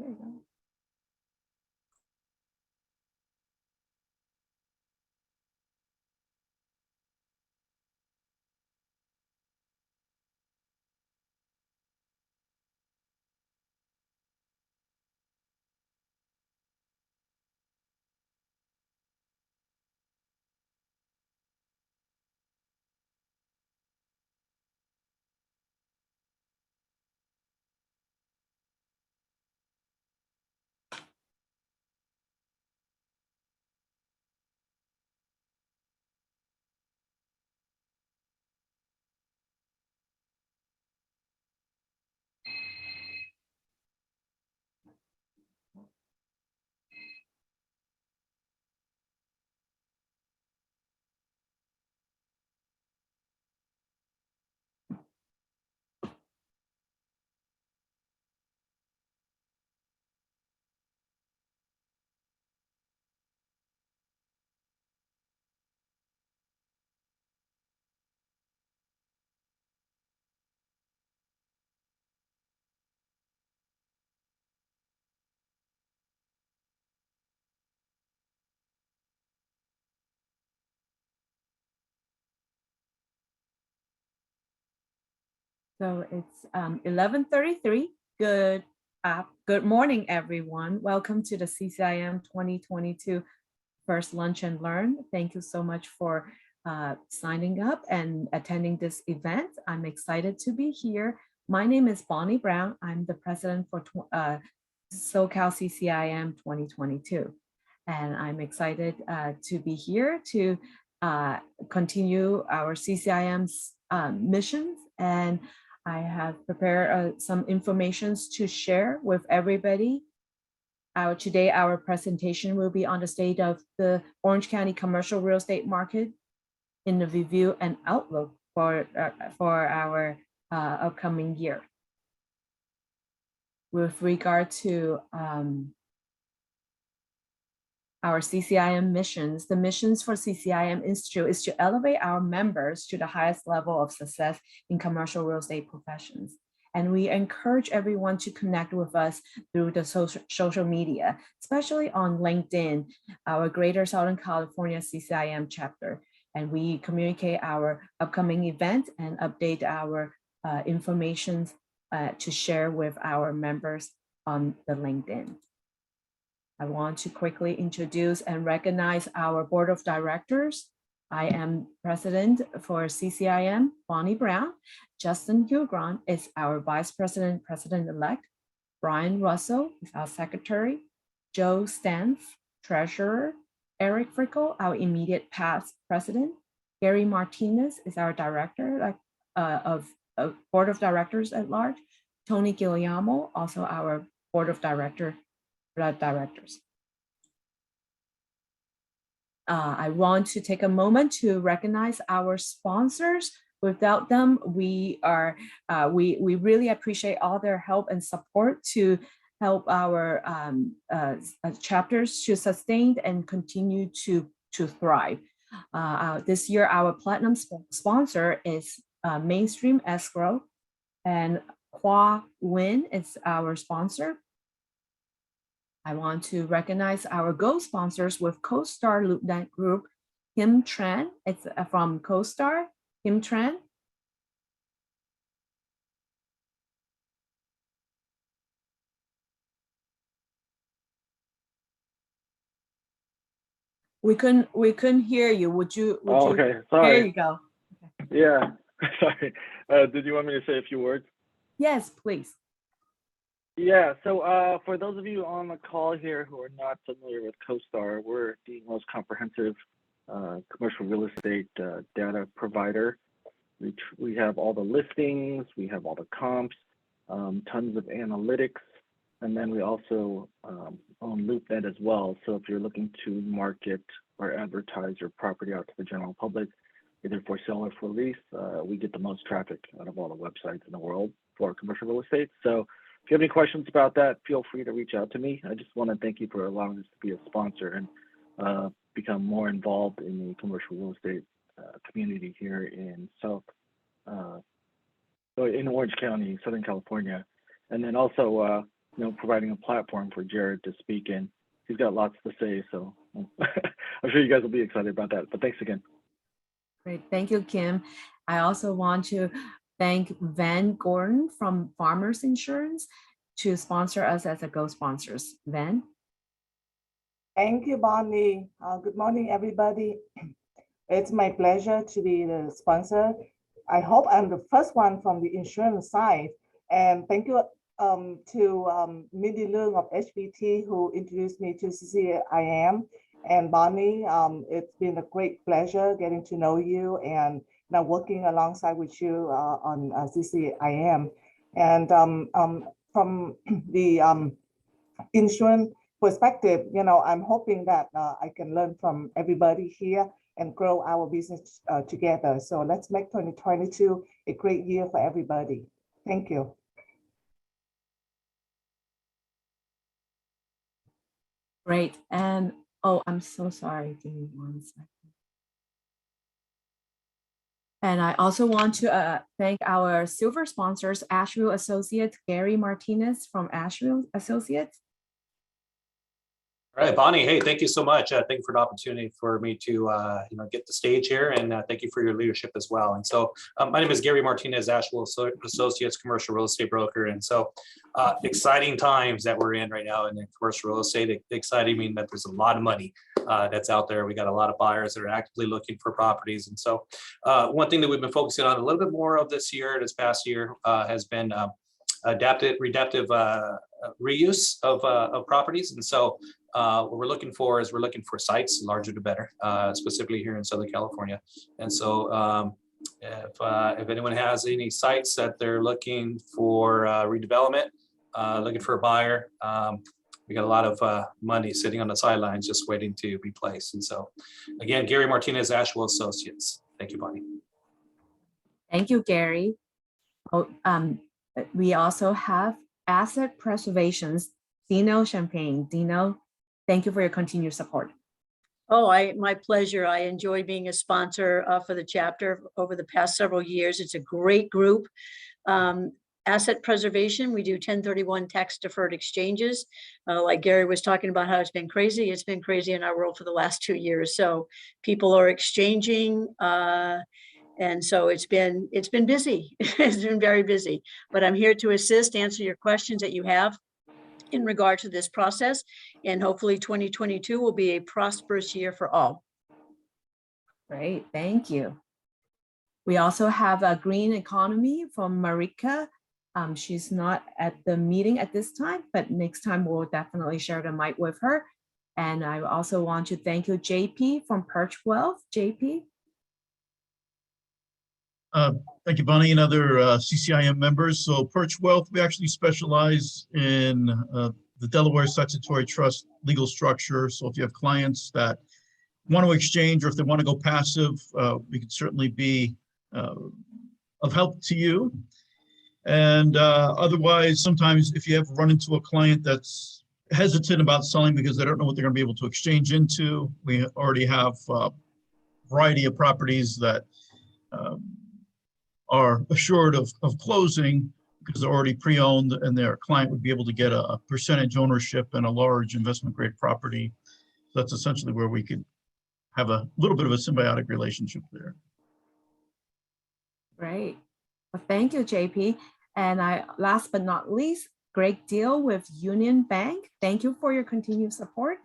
you go. So it's 11:33. Good morning, everyone. Welcome to the CCIM 2022 First Lunch and Learn. Thank you so much for signing up and attending this event. I'm excited to be here. My name is Bonnie Brown. I'm the president for SoCal CCIM 2022. And I'm excited to be here to continue our CCIM's missions. And I have prepared some information to share with everybody. Today, our presentation will be on the state of the Orange County commercial real estate market in the review and outlook for our upcoming year. With regard to our CCIM missions, the missions for CCIM Institute is to elevate our members to the highest level of success in commercial real estate professions. And we encourage everyone to connect with us through the social media, especially on LinkedIn, our Greater Southern California CCIM chapter. And we communicate our upcoming event and update our information to share with our members on the LinkedIn. I want to quickly introduce and recognize our board of directors. I am president for CCIM, Bonnie Brown. Justin Hugron is our vice president, president-elect. Brian Russell is our secretary. Joe Stantz, treasurer. Eric Frickel, our immediate past president. Gary Martinez is our director of board of directors at large. Tony Guillermo, also our board of directors. I want to take a moment to recognize our sponsors. Without them, we really appreciate all their help and support to help our chapters to sustain and continue to thrive. This year, our platinum sponsor is Mainstream Escrow, and Hua Win is our sponsor. I want to recognize our gold sponsors with CoStar LoopNet Group, Kim Tran. It's from CoStar, Kim Tran. We couldn't hear you. Would you? Okay, sorry. There you go. Okay. Yeah, sorry. Did you want me to say a few words? Yes, please. Yeah, so for those of you on the call here who are not familiar with CoStar, we're the most comprehensive commercial real estate data provider. We have all the listings, we have all the comps, tons of analytics, and then we also own LoopNet as well. So if you're looking to market or advertise your property out to the general public, either for sale or for lease, we get the most traffic out of all the websites in the world for commercial real estate. So if you have any questions about that, feel free to reach out to me. I just want to thank you for allowing us to be a sponsor and become more involved in the commercial real estate community here in in Orange County, Southern California. And then also providing a platform for Jared to speak in. He's got lots to say, so I'm sure you guys will be excited about that. But thanks again. Great, thank you, Kim. I also want to thank Van Gordon from Farmers Insurance to sponsor us as a co-sponsors. Van? Thank you, Bonnie. Good morning, everybody. It's my pleasure to be the sponsor. I hope I'm the first one from the insurance side. And thank you to Mindy Leung of HBT who introduced me to CCIM. And Bonnie, it's been a great pleasure getting to know you and now working alongside with you on CCIM. And from the insurance perspective, I'm hoping that I can learn from everybody here and grow our business together. So let's make 2022 a great year for everybody. Thank you. Great. And oh, I'm so sorry. Give me 1 second. And I also want to thank our silver sponsors, Asheville Associates, Gary Martinez from Asheville Associates. All right, Bonnie, hey, thank you so much. Thank you for the opportunity for me to get the stage here, and thank you for your leadership as well. And so my name is Gary Martinez, Asheville Associates, commercial real estate broker. And so exciting times that we're in right now in the commercial real estate. Exciting mean that there's a lot of money that's out there. We got a lot of buyers that are actively looking for properties. And so one thing that we've been focusing on a little bit more of this past year, has been adaptive reuse of properties. And so what we're looking for sites, larger to better, specifically here in Southern California. And so if anyone has any sites that they're looking for redevelopment, looking for a buyer, we got a lot of money sitting on the sidelines just waiting to be placed. And so again, Gary Martinez, Asheville Associates. Thank you, Bonnie. Thank you, Gary. Oh, we also have Asset Preservations, Dino Champagne. Dino, thank you for your continued support. Oh, my pleasure. I enjoy being a sponsor for the chapter over the past several years. It's a great group. Asset preservation, we do 1031 tax deferred exchanges. Like Gary was talking about how it's been crazy. It's been crazy in our world for the last 2 years. So people are exchanging, and so it's been busy. It's been very busy, but I'm here to assist, answer your questions that you have in regard to this process. And hopefully 2022 will be a prosperous year for all. Great, thank you. We also have a green economy from Marika. She's not at the meeting at this time, but next time we'll definitely share the mic with her. And I also want to thank you, JP from Perch Wealth. JP. Thank you, Bonnie, and other CCIM members. So Perch Wealth, we actually specialize in the Delaware Statutory Trust legal structure. So if you have clients that want to exchange, or if they want to go passive, we could certainly be of help to you. And otherwise, sometimes if you have run into a client that's hesitant about selling because they don't know what they're going to be able to exchange into, we already have a variety of properties that are assured of closing because they're already pre-owned, and their client would be able to get a percentage ownership in a large investment grade property. So that's essentially where we could have a little bit of a symbiotic relationship there. Great. Well, thank you, JP. And last but not least, Greg Deal with Union Bank. Thank you for your continued support.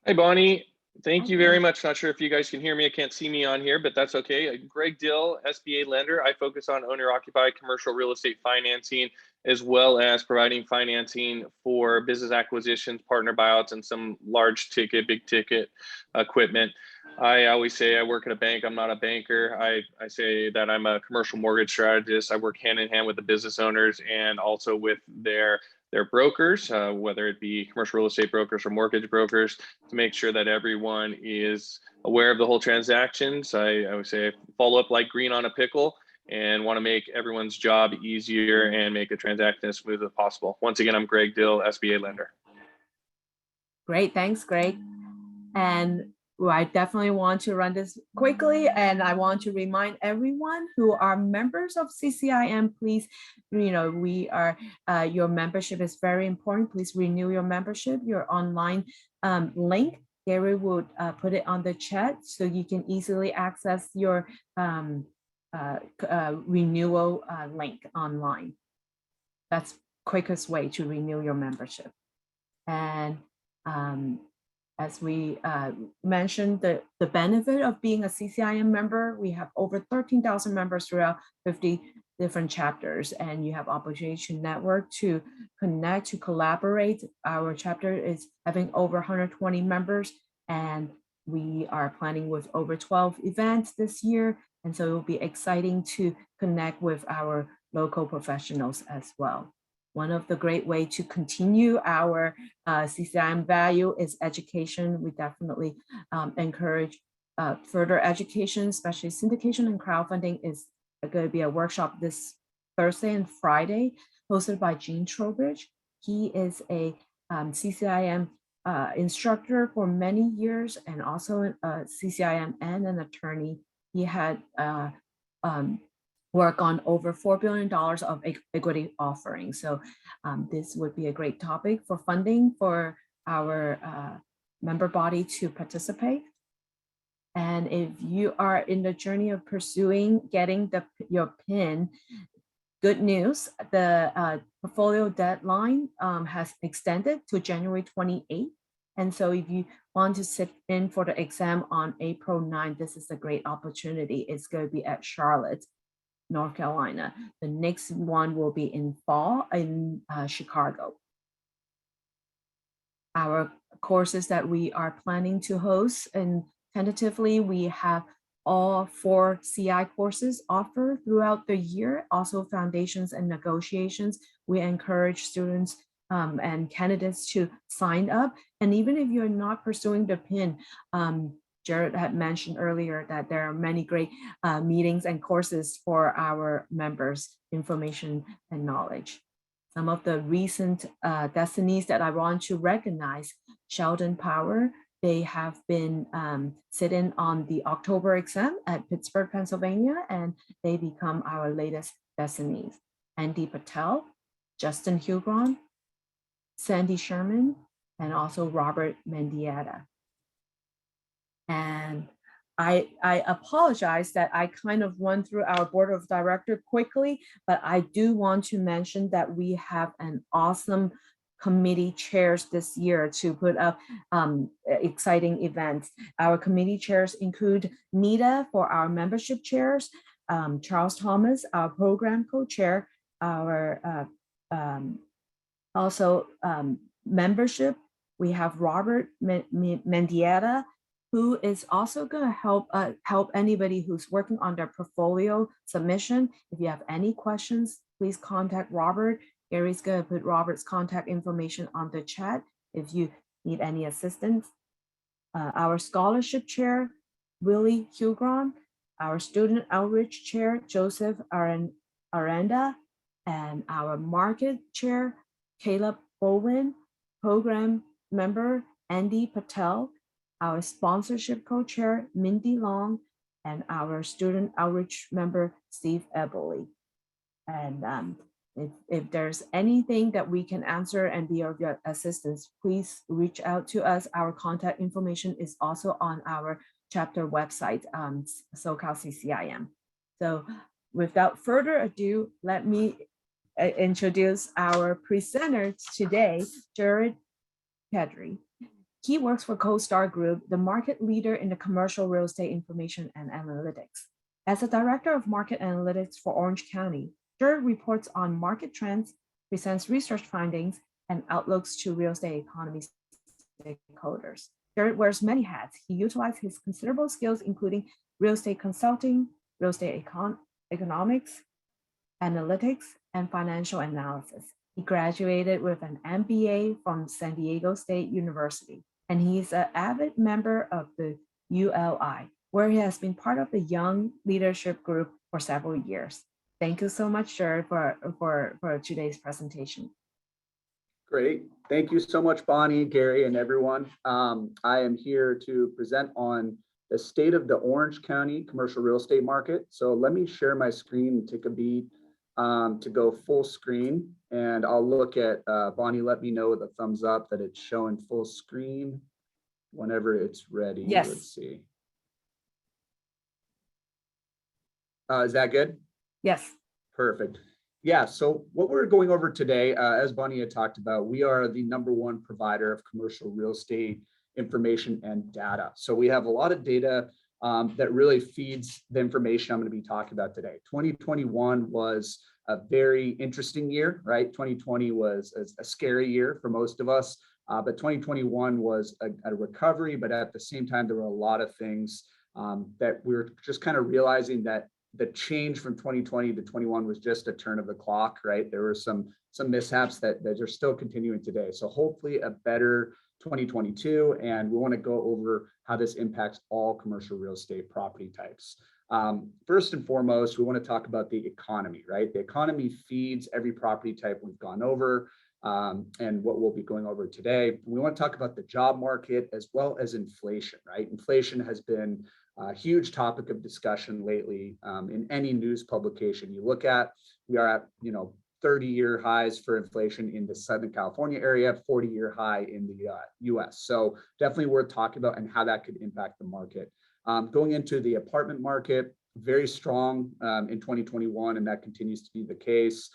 Hey, Bonnie. Thank you very much. Not sure if you guys can hear me. I can't see me on here, but that's okay. Greg Dill, SBA lender. I focus on owner-occupied commercial real estate financing, as well as providing financing for business acquisitions, partner buyouts, and some large ticket, big ticket equipment. I always say I work at a bank. I'm not a banker. I say that I'm a commercial mortgage strategist. I work hand in hand with the business owners and also with their brokers, whether it be commercial real estate brokers or mortgage brokers, to make sure that everyone is aware of the whole transactions. I would say I follow up like green on a pickle and want to make everyone's job easier and make a transaction as smooth as possible. Once again, I'm Greg Dill, SBA lender. Great, thanks, Greg. And I definitely want to run this quickly, and I want to remind everyone who are members of CCIM, please, we are, your membership is very important. Please renew your membership, your online link. Gary would put it on the chat so you can easily access your renewal link online. That's quickest way to renew your membership. And as we mentioned, the benefit of being a CCIM member, we have over 13,000 members throughout 50 different chapters, and you have opportunity network to connect, to collaborate. Our chapter is having over 120 members, and we are planning with over 12 events this year. And so it will be exciting to connect with our local professionals as well. One of the great way to continue our CCIM value is education. We definitely encourage further education, especially syndication and crowdfunding is going to be a workshop this Thursday and Friday, hosted by Gene Trowbridge. He is a CCIM instructor for many years and also a CCIM and an attorney. He had work on over $4 billion of equity offerings. So this would be a great topic for funding for our member body to participate. And if you are in the journey of pursuing getting your PIN, good news, the portfolio deadline has extended to January 28th. And so if you want to sit in for the exam on April 9th, this is a great opportunity. It's going to be at Charlotte, North Carolina. The next one will be in fall in Chicago. Our courses that we are planning to host, and tentatively we have all 4 CI courses offered throughout the year, also foundations and negotiations. We encourage students and candidates to sign up. And even if you're not pursuing the PIN, Jared had mentioned earlier that there are many great meetings and courses for our members, information and knowledge. Some of the recent destinies that I want to recognize, Sheldon Power, they have been sitting on the October exam at Pittsburgh, Pennsylvania, and they become our latest destinies. Andy Patel, Justin Hugron, Sandy Sherman, and also Robert Mendieta. And I apologize that I kind of went through our board of directors quickly, but I do want to mention that we have an awesome committee chairs this year to put up exciting events. Our committee chairs include Nita for our membership chairs, Charles Thomas, our program co-chair, our also membership. We have Robert Mendieta, who is also going to help anybody who's working on their portfolio submission. If you have any questions, please contact Robert. Gary's going to put Robert's contact information on the chat if you need any assistance. Our scholarship chair, Willie Hugron, our student outreach chair, Joseph Aranda, and our market chair, Caleb Bowen, program member, Andy Patel, our sponsorship co-chair, Mindy Long, and our student outreach member, Steve Eberly. And if there's anything that we can answer and be of your assistance, please reach out to us. Our contact information is also on our chapter website, SoCal CCIM. So without further ado, let me introduce our presenter today, Jared Kadry. He works for CoStar Group, the market leader in the commercial real estate information and analytics. As a director of market analytics for Orange County, Jared reports on market trends, presents research findings, and outlooks to real estate economy stakeholders. Jared wears many hats. He utilizes his considerable skills, including real estate consulting, real estate economics, analytics, and financial analysis. He graduated with an MBA from San Diego State University, and he's an avid member of the ULI, where he has been part of the Young Leadership Group for several years. Thank you so much, Jared, for today's presentation. Great. Thank you so much, Bonnie, Gary, and everyone. I am here to present on the state of the Orange County commercial real estate market. So let me share my screen and take a beat to go full screen. And I'll look at, Bonnie, let me know with a thumbs up that it's showing full screen whenever it's ready. Yes. Let's see. Is that good? Yes. Perfect. Yeah, so what we're going over today, as Bonnie had talked about, we are the #1 provider of commercial real estate information and data. So we have a lot of data that really feeds the information I'm going to be talking about today. 2021 was a very interesting year, right? 2020 was a scary year for most of us, but 2021 was a recovery, but at the same time, there were a lot of things that we were just kind of realizing that the change from 2020 to 21 was just a turn of the clock, right? There were some mishaps that are still continuing today. So hopefully a better 2022, and we want to go over how this impacts all commercial real estate property types. First and foremost, we want to talk about the economy, right? The economy feeds every property type we've gone over, and what we'll be going over today. We want to talk about the job market as well as inflation, right? Inflation has been a huge topic of discussion lately in any news publication you look at. We are at 30-year highs for inflation in the Southern California area, 40-year high in the US. So definitely worth talking about and how that could impact the market. Going into the apartment market, very strong in 2021, and that continues to be the case.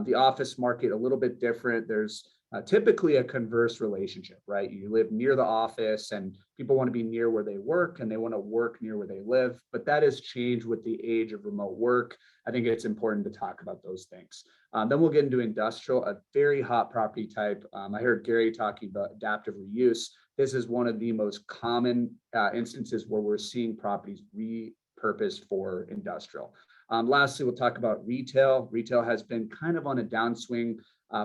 The office market, a little bit different. There's typically a converse relationship, right? You live near the office and people want to be near where they work and they want to work near where they live, but that has changed with the age of remote work. I think it's important to talk about those things. Then we'll get into industrial, a very hot property type. I heard Gary talking about adaptive reuse. This is one of the most common instances where we're seeing properties repurposed for industrial. Lastly, we'll talk about retail. Retail has been kind of on a downswing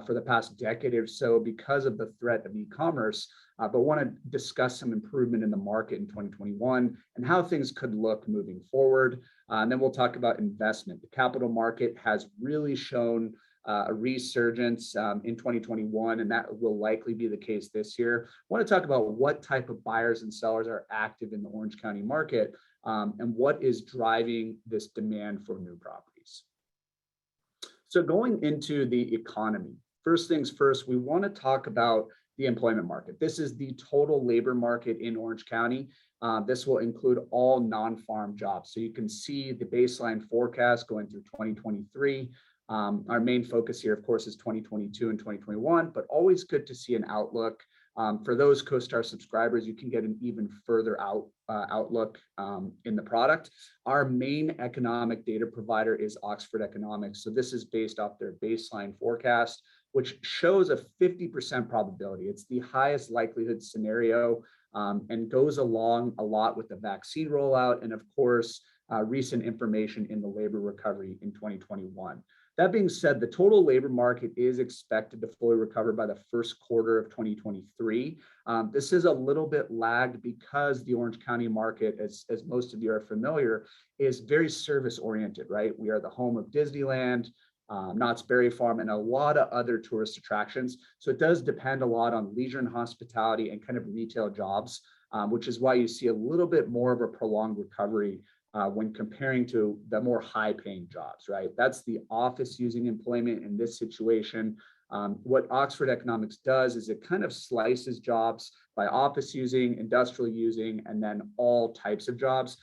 for the past decade or so because of the threat of e-commerce, but want to discuss some improvement in the market in 2021 and how things could look moving forward. And then we'll talk about investment. The capital market has really shown a resurgence in 2021, and that will likely be the case this year. I want to talk about what type of buyers and sellers are active in the Orange County market and what is driving this demand for new properties. So going into the economy, first things first, we want to talk about the employment market. This is the total labor market in Orange County. This will include all non-farm jobs. So you can see the baseline forecast going through 2023. Our main focus here, of course, is 2022 and 2021, but always good to see an outlook. For those CoStar subscribers, you can get an even further outlook in the product. Our main economic data provider is Oxford Economics. So this is based off their baseline forecast, which shows a 50% probability. It's the highest likelihood scenario and goes along a lot with the vaccine rollout and, of course, recent information in the labor recovery in 2021. That being said, the total labor market is expected to fully recover by the first quarter of 2023. This is a little bit lagged because the Orange County market, as most of you are familiar, is very service oriented, right? We are the home of Disneyland, Knott's Berry Farm, and a lot of other tourist attractions. So it does depend a lot on leisure and hospitality and kind of retail jobs, which is why you see a little bit more of a prolonged recovery when comparing to the more high-paying jobs, right? That's the office-using employment in this situation. What Oxford Economics does is it kind of slices jobs by office-using, industrial-using, and then all types of jobs.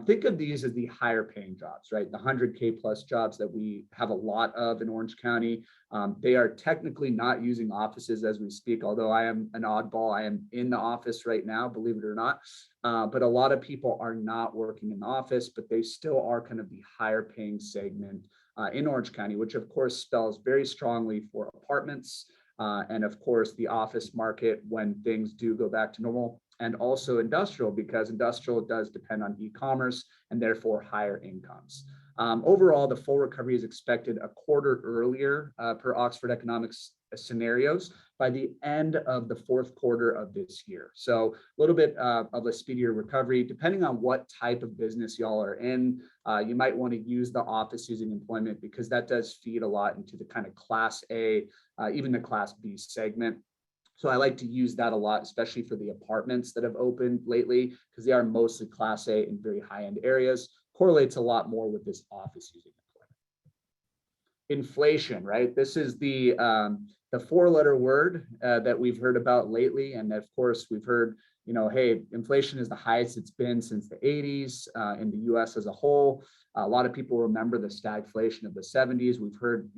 Think of these as the higher-paying jobs, right? The 100K plus jobs that we have a lot of in Orange County. They are technically not using offices as we speak, although I am an oddball. I am in the office right now, believe it or not. But a lot of people are not working in the office, but they still are kind of the higher paying segment in Orange County, which of course spells very strongly for apartments and of course the office market when things do go back to normal, and also industrial because industrial does depend on e-commerce and therefore higher incomes. Overall, the full recovery is expected a quarter earlier per Oxford Economics scenarios by the end of the fourth quarter of this year. So a little bit of a speedier recovery, depending on what type of business y'all are in. You might want to use the office using employment because that does feed a lot into the kind of class A, even the class B segment. So I like to use that a lot, especially for the apartments that have opened lately, because they are mostly Class A in very high-end areas. Correlates a lot more with this office using inflation, right? This is the four-letter word that we've heard about lately, and of course we've heard, hey, inflation is the highest it's been since the 80s in the U.S. as a whole. A lot of people remember the stagflation of the 70s. We've heard,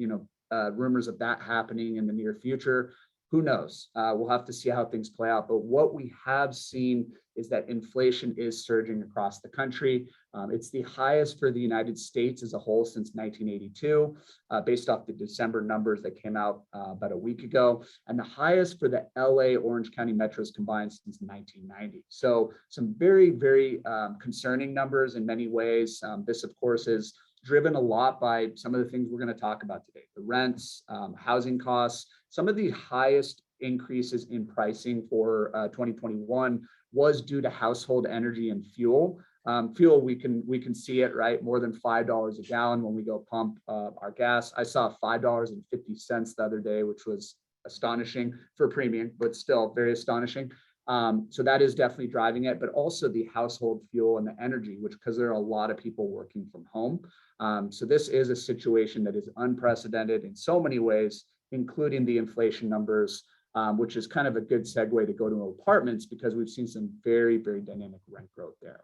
rumors of that happening in the near future. Who knows? We'll have to see how things play out. But what we have seen is that inflation is surging across the country. It's the highest for the United States as a whole since 1982, based off the December numbers that came out about a week ago, and the highest for the LA Orange County metros combined since 1990. So some very, very concerning numbers in many ways. This, of course, is driven a lot by some of the things we're going to talk about today: the rents, housing costs. Some of the highest increases in pricing for 2021 was due to household energy and fuel. Fuel, we can see it, right? More than $5 a gallon when we go pump our gas. I saw $5.50 the other day, which was astonishing for premium, but still very astonishing. So that is definitely driving it, but also the household fuel and the energy, which, because there are a lot of people working from home. So this is a situation that is unprecedented in so many ways, including the inflation numbers, which is kind of a good segue to go to apartments, because we've seen some very, very dynamic rent growth there.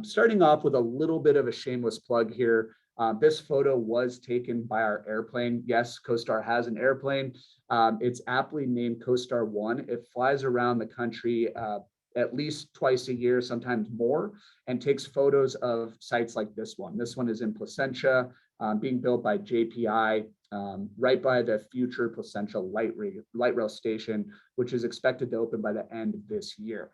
Starting off with a little bit of a shameless plug here. This photo was taken by our airplane. Yes, CoStar has an airplane. It's aptly named CoStar One. It flies around the country at least twice a year, sometimes more, and takes photos of sites like this one. This one is in Placentia, being built by JPI, right by the future Placentia light rail station, which is expected to open by the end of this year.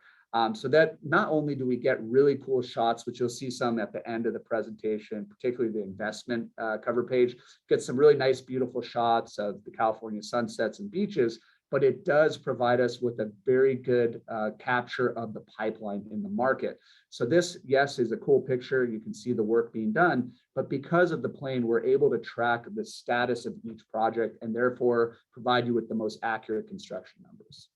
So that not only do we get really cool shots, which you'll see some at the end of the presentation, particularly the investment cover page, get some really nice, beautiful shots of the California sunsets and beaches, but it does provide us with a very good capture of the pipeline in the market. So this, yes, is a cool picture. You can see the work being done, but because of the plane, we're able to track the status of each project and therefore provide you with the most accurate construction numbers.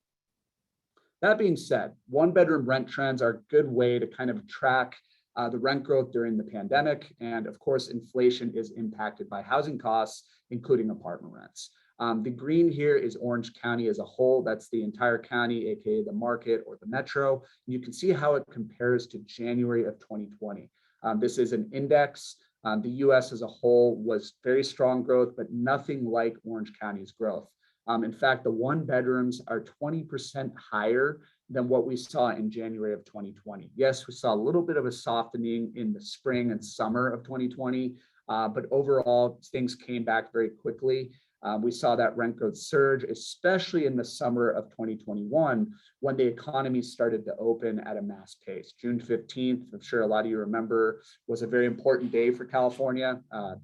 That being said, one-bedroom rent trends are a good way to kind of track the rent growth during the pandemic. And of course, inflation is impacted by housing costs, including apartment rents. The green here is Orange County as a whole. That's the entire county, aka the market or the metro. You can see how it compares to January of 2020. This is an index. The US as a whole was very strong growth, but nothing like Orange County's growth. In fact, the one bedrooms are 20% higher than what we saw in January of 2020. Yes, we saw a little bit of a softening in the spring and summer of 2020, but overall things came back very quickly. We saw that rent growth surge, especially in the summer of 2021, when the economy started to open at a mass pace. June 15th, I'm sure a lot of you remember, was a very important day for California.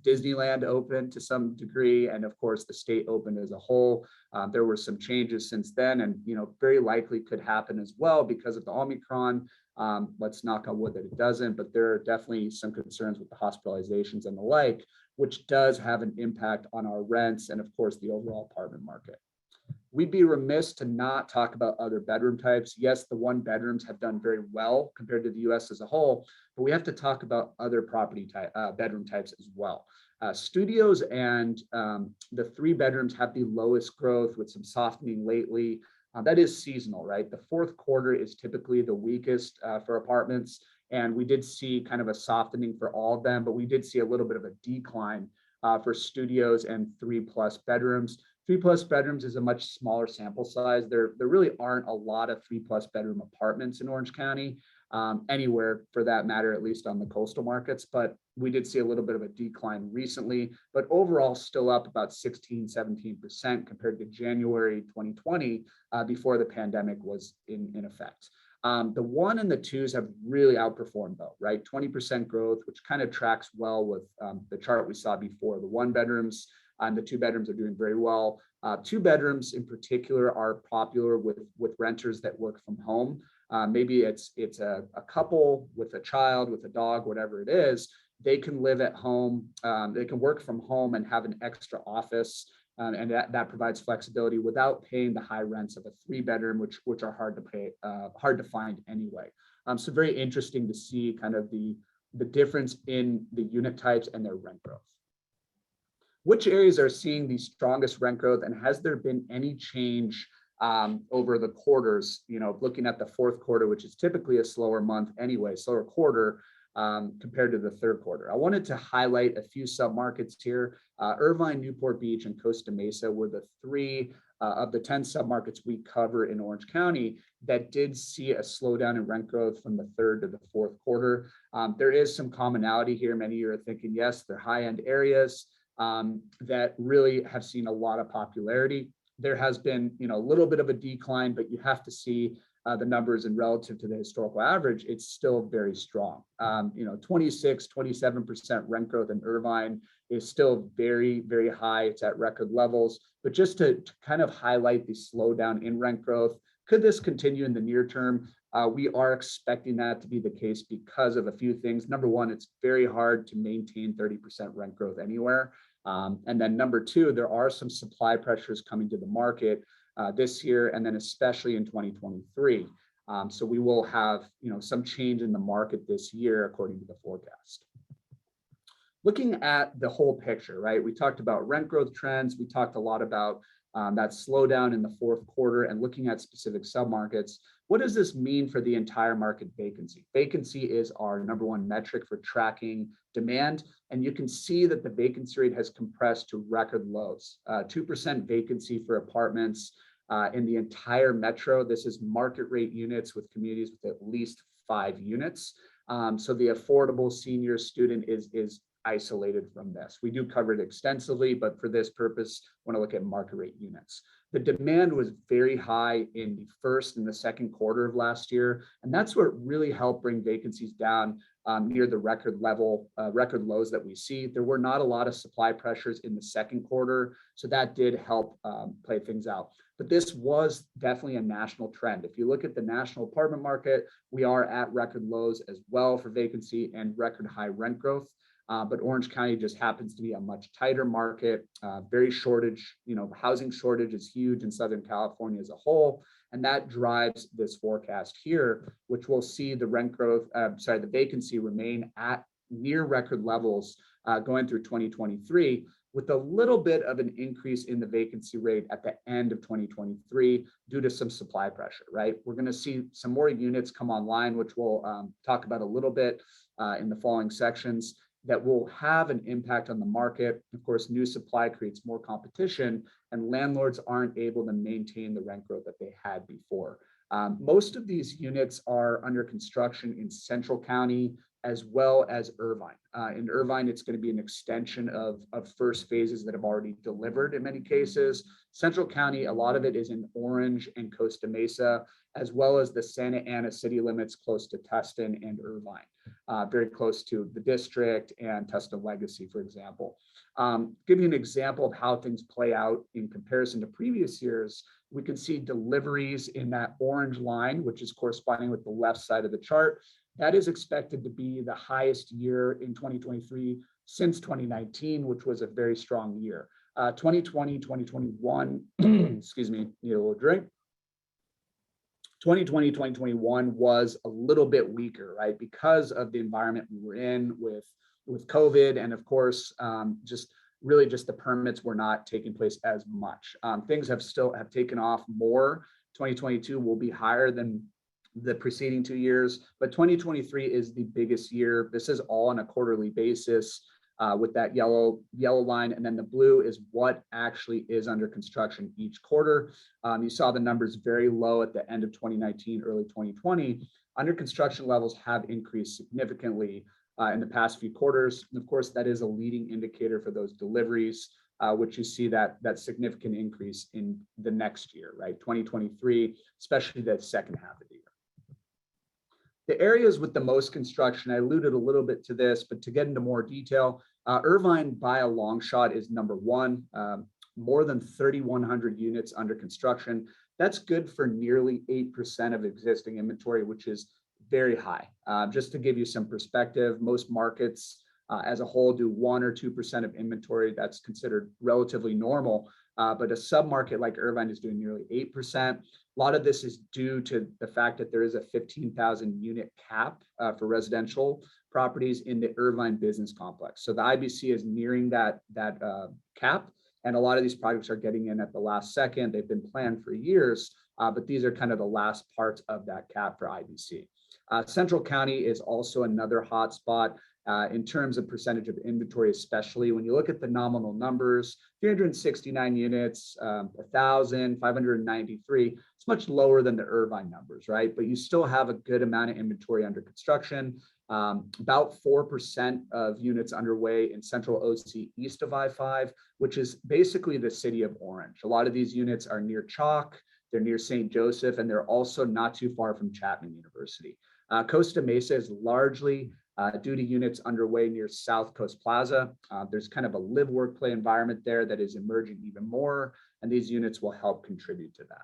Disneyland opened to some degree, and of course, the state opened as a whole. There were some changes since then, and very likely could happen as well because of the Omicron. Let's knock on wood that it doesn't, but there are definitely some concerns with the hospitalizations and the like, which does have an impact on our rents and of course the overall apartment market. We'd be remiss to not talk about other bedroom types. Yes, the one bedrooms have done very well compared to the US as a whole, but we have to talk about other property type, bedroom types as well. Studios and the three bedrooms have the lowest growth, with some softening lately. That is seasonal, right? The fourth quarter is typically the weakest for apartments. And we did see kind of a softening for all of them, but we did see a little bit of a decline for studios and 3+ bedrooms. 3+ bedrooms is a much smaller sample size. There really aren't a lot of 3+ bedroom apartments in Orange County, anywhere for that matter, at least on the coastal markets. But we did see a little bit of a decline recently, but overall still up about 16-17% compared to January 2020, before the pandemic was in effect. The one and the twos have really outperformed though, right? 20% growth, which kind of tracks well with the chart we saw before. The one bedrooms and the two bedrooms are doing very well. Two bedrooms in particular are popular with renters that work from home. Maybe it's a couple with a child, with a dog, whatever it is. They can live at home. They can work from home and have an extra office. and that provides flexibility without paying the high rents of a 3-bedroom, which are hard to pay, hard to find anyway. So very interesting to see kind of the difference in the unit types and their rent growth. Which areas are seeing the strongest rent growth, and has there been any change over the quarters? You know, looking at the fourth quarter, which is typically a slower month anyway, slower quarter compared to the third quarter. I wanted to highlight a few submarkets here. Irvine, Newport Beach, and Costa Mesa were the 3 of the 10 submarkets we cover in Orange County that did see a slowdown in rent growth from the third to the fourth quarter. There is some commonality here. Many of you are thinking, yes, they're high-end areas that really have seen a lot of popularity. There has been, you know, a little bit of a decline, but you have to see the numbers, and relative to the historical average, it's still very strong. You know, 26, 27% rent growth in Irvine is still very, very high. It's at record levels. But just to kind of highlight the slowdown in rent growth, could this continue in the near term? We are expecting that to be the case because of a few things. Number one, it's very hard to maintain 30% rent growth anywhere. And then number two, there are some supply pressures coming to the market this year, and then especially in 2023. So we will have, you know, some change in the market this year according to the forecast. Looking at the whole picture, right? We talked about rent growth trends. We talked a lot about that slowdown in the fourth quarter, and looking at specific submarkets. What does this mean for the entire market vacancy? Vacancy is our number one metric for tracking demand. And you can see that the vacancy rate has compressed to record lows. 2% vacancy for apartments in the entire metro. This is market rate units with communities with at least 5 units. So the affordable senior student is isolated from this. We do cover it extensively, but for this purpose, I want to look at market rate units. The demand was very high in the first and the second quarter of last year, and that's what really helped bring vacancies down near the record level, record lows that we see. There were not a lot of supply pressures in the second quarter, so that did help play things out. But this was definitely a national trend. If you look at the national apartment market, we are at record lows as well for vacancy and record high rent growth. But Orange County just happens to be a much tighter market, very shortage, you know, housing shortage is huge in Southern California as a whole. And that drives this forecast here, which will see the rent growth, the vacancy remain at near record levels going through 2023, with a little bit of an increase in the vacancy rate at the end of 2023 due to some supply pressure, right? We're going to see some more units come online, which we'll talk about a little bit in the following sections, that will have an impact on the market. Of course, new supply creates more competition, and landlords aren't able to maintain the rent growth that they had before. Most of these units are under construction in Central County as well as Irvine. In Irvine, it's going to be an extension of first phases that have already delivered in many cases. Central County, a lot of it is in Orange and Costa Mesa, as well as the Santa Ana city limits close to Tustin and Irvine, very close to the district and Tustin Legacy, for example. Give you an example of how things play out in comparison to previous years. We can see deliveries in that orange line, which is corresponding with the left side of the chart. That is expected to be the highest year in 2023 since 2019, which was a very strong year. 2020, 2021, excuse me, need a little drink. 2020, 2021 was a little bit weaker, right? Because of the environment we were in with COVID, and of course, just the permits were not taking place as much. Things have taken off more. 2022 will be higher than the preceding 2 years, but 2023 is the biggest year. This is all on a quarterly basis with that yellow line, and then the blue is what actually is under construction each quarter. You saw the numbers very low at the end of 2019, early 2020. Under construction levels have increased significantly in the past few quarters. And of course, that is a leading indicator for those deliveries, which you see that significant increase in the next year, right? 2023, especially the second half of the year. The areas with the most construction, I alluded a little bit to this, but to get into more detail, Irvine by a long shot is number one, more than 3,100 units under construction. That's good for nearly 8% of existing inventory, which is very high. Just to give you some perspective, most markets as a whole do 1 or 2% of inventory. That's considered relatively normal. but a submarket like Irvine is doing nearly 8%. A lot of this is due to the fact that there is a 15,000 unit cap for residential properties in the Irvine business complex. So the IBC is nearing that cap, and a lot of these projects are getting in at the last second. They've been planned for years, but these are kind of the last parts of that cap for IBC. Central County is also another hotspot in terms of percentage of inventory, especially when you look at the nominal numbers, 369 units, 1,593. It's much lower than the Irvine numbers, right? But you still have a good amount of inventory under construction. About 4% of units underway in Central OC east of I-5, which is basically the city of Orange. A lot of these units are near Chalk, they're near St. Joseph, and they're also not too far from Chapman University. Costa Mesa is largely due to units underway near South Coast Plaza. There's kind of a live, work, play environment there that is emerging even more, and these units will help contribute to that.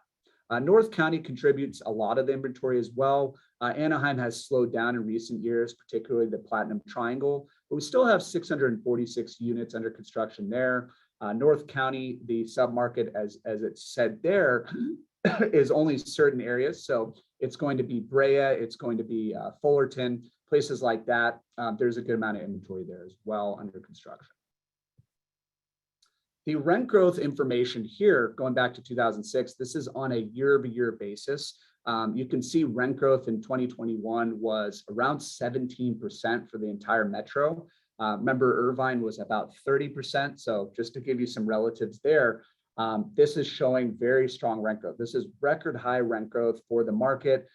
North County contributes a lot of the inventory as well. Anaheim has slowed down in recent years, particularly the Platinum Triangle, but we still have 646 units under construction there. North County, the submarket, as it's said there, is only certain areas. So it's going to be Brea, it's going to be Fullerton, places like that. There's a good amount of inventory there as well under construction. The rent growth information here, going back to 2006, this is on a year-over-year basis. You can see rent growth in 2021 was around 17% for the entire metro. Remember, Irvine was about 30%. So just to give you some relatives there, this is showing very strong rent growth. This is record high rent growth for the market.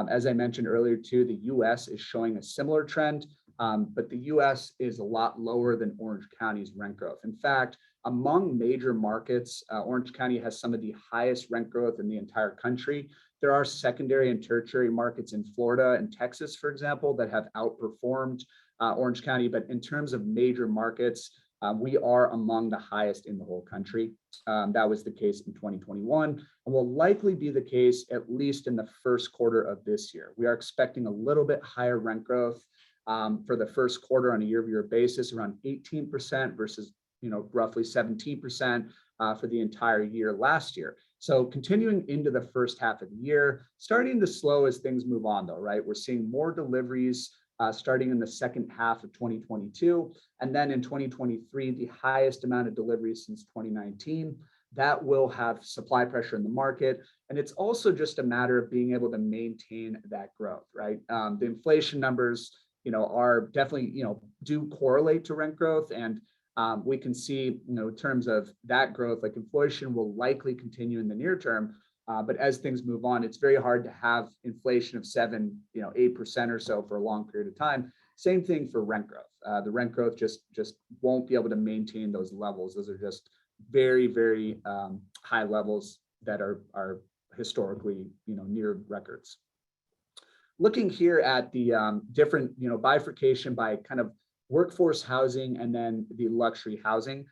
As I mentioned earlier too, the US is showing a similar trend, but the US is a lot lower than Orange County's rent growth. In fact, among major markets, Orange County has some of the highest rent growth in the entire country. There are secondary and tertiary markets in Florida and Texas, for example, that have outperformed Orange County. But in terms of major markets, we are among the highest in the whole country. That was the case in 2021 and will likely be the case at least in the first quarter of this year. We are expecting a little bit higher rent growth for the first quarter on a year-over-year basis, around 18% versus roughly 17% for the entire year last year. So continuing into the first half of the year, starting to slow as things move on though, right? We're seeing more deliveries starting in the second half of 2022. And then in 2023, the highest amount of deliveries since 2019. That will have supply pressure in the market. And it's also just a matter of being able to maintain that growth, right? The inflation numbers, are definitely, do correlate to rent growth. And we can see, in terms of that growth, like inflation will likely continue in the near term. But as things move on, it's very hard to have inflation of 8% or so for a long period of time. Same thing for rent growth. The rent growth just won't be able to maintain those levels. Those are just very, very high levels that are historically, near records. Looking here at the different, bifurcation by kind of workforce housing and then the luxury housing.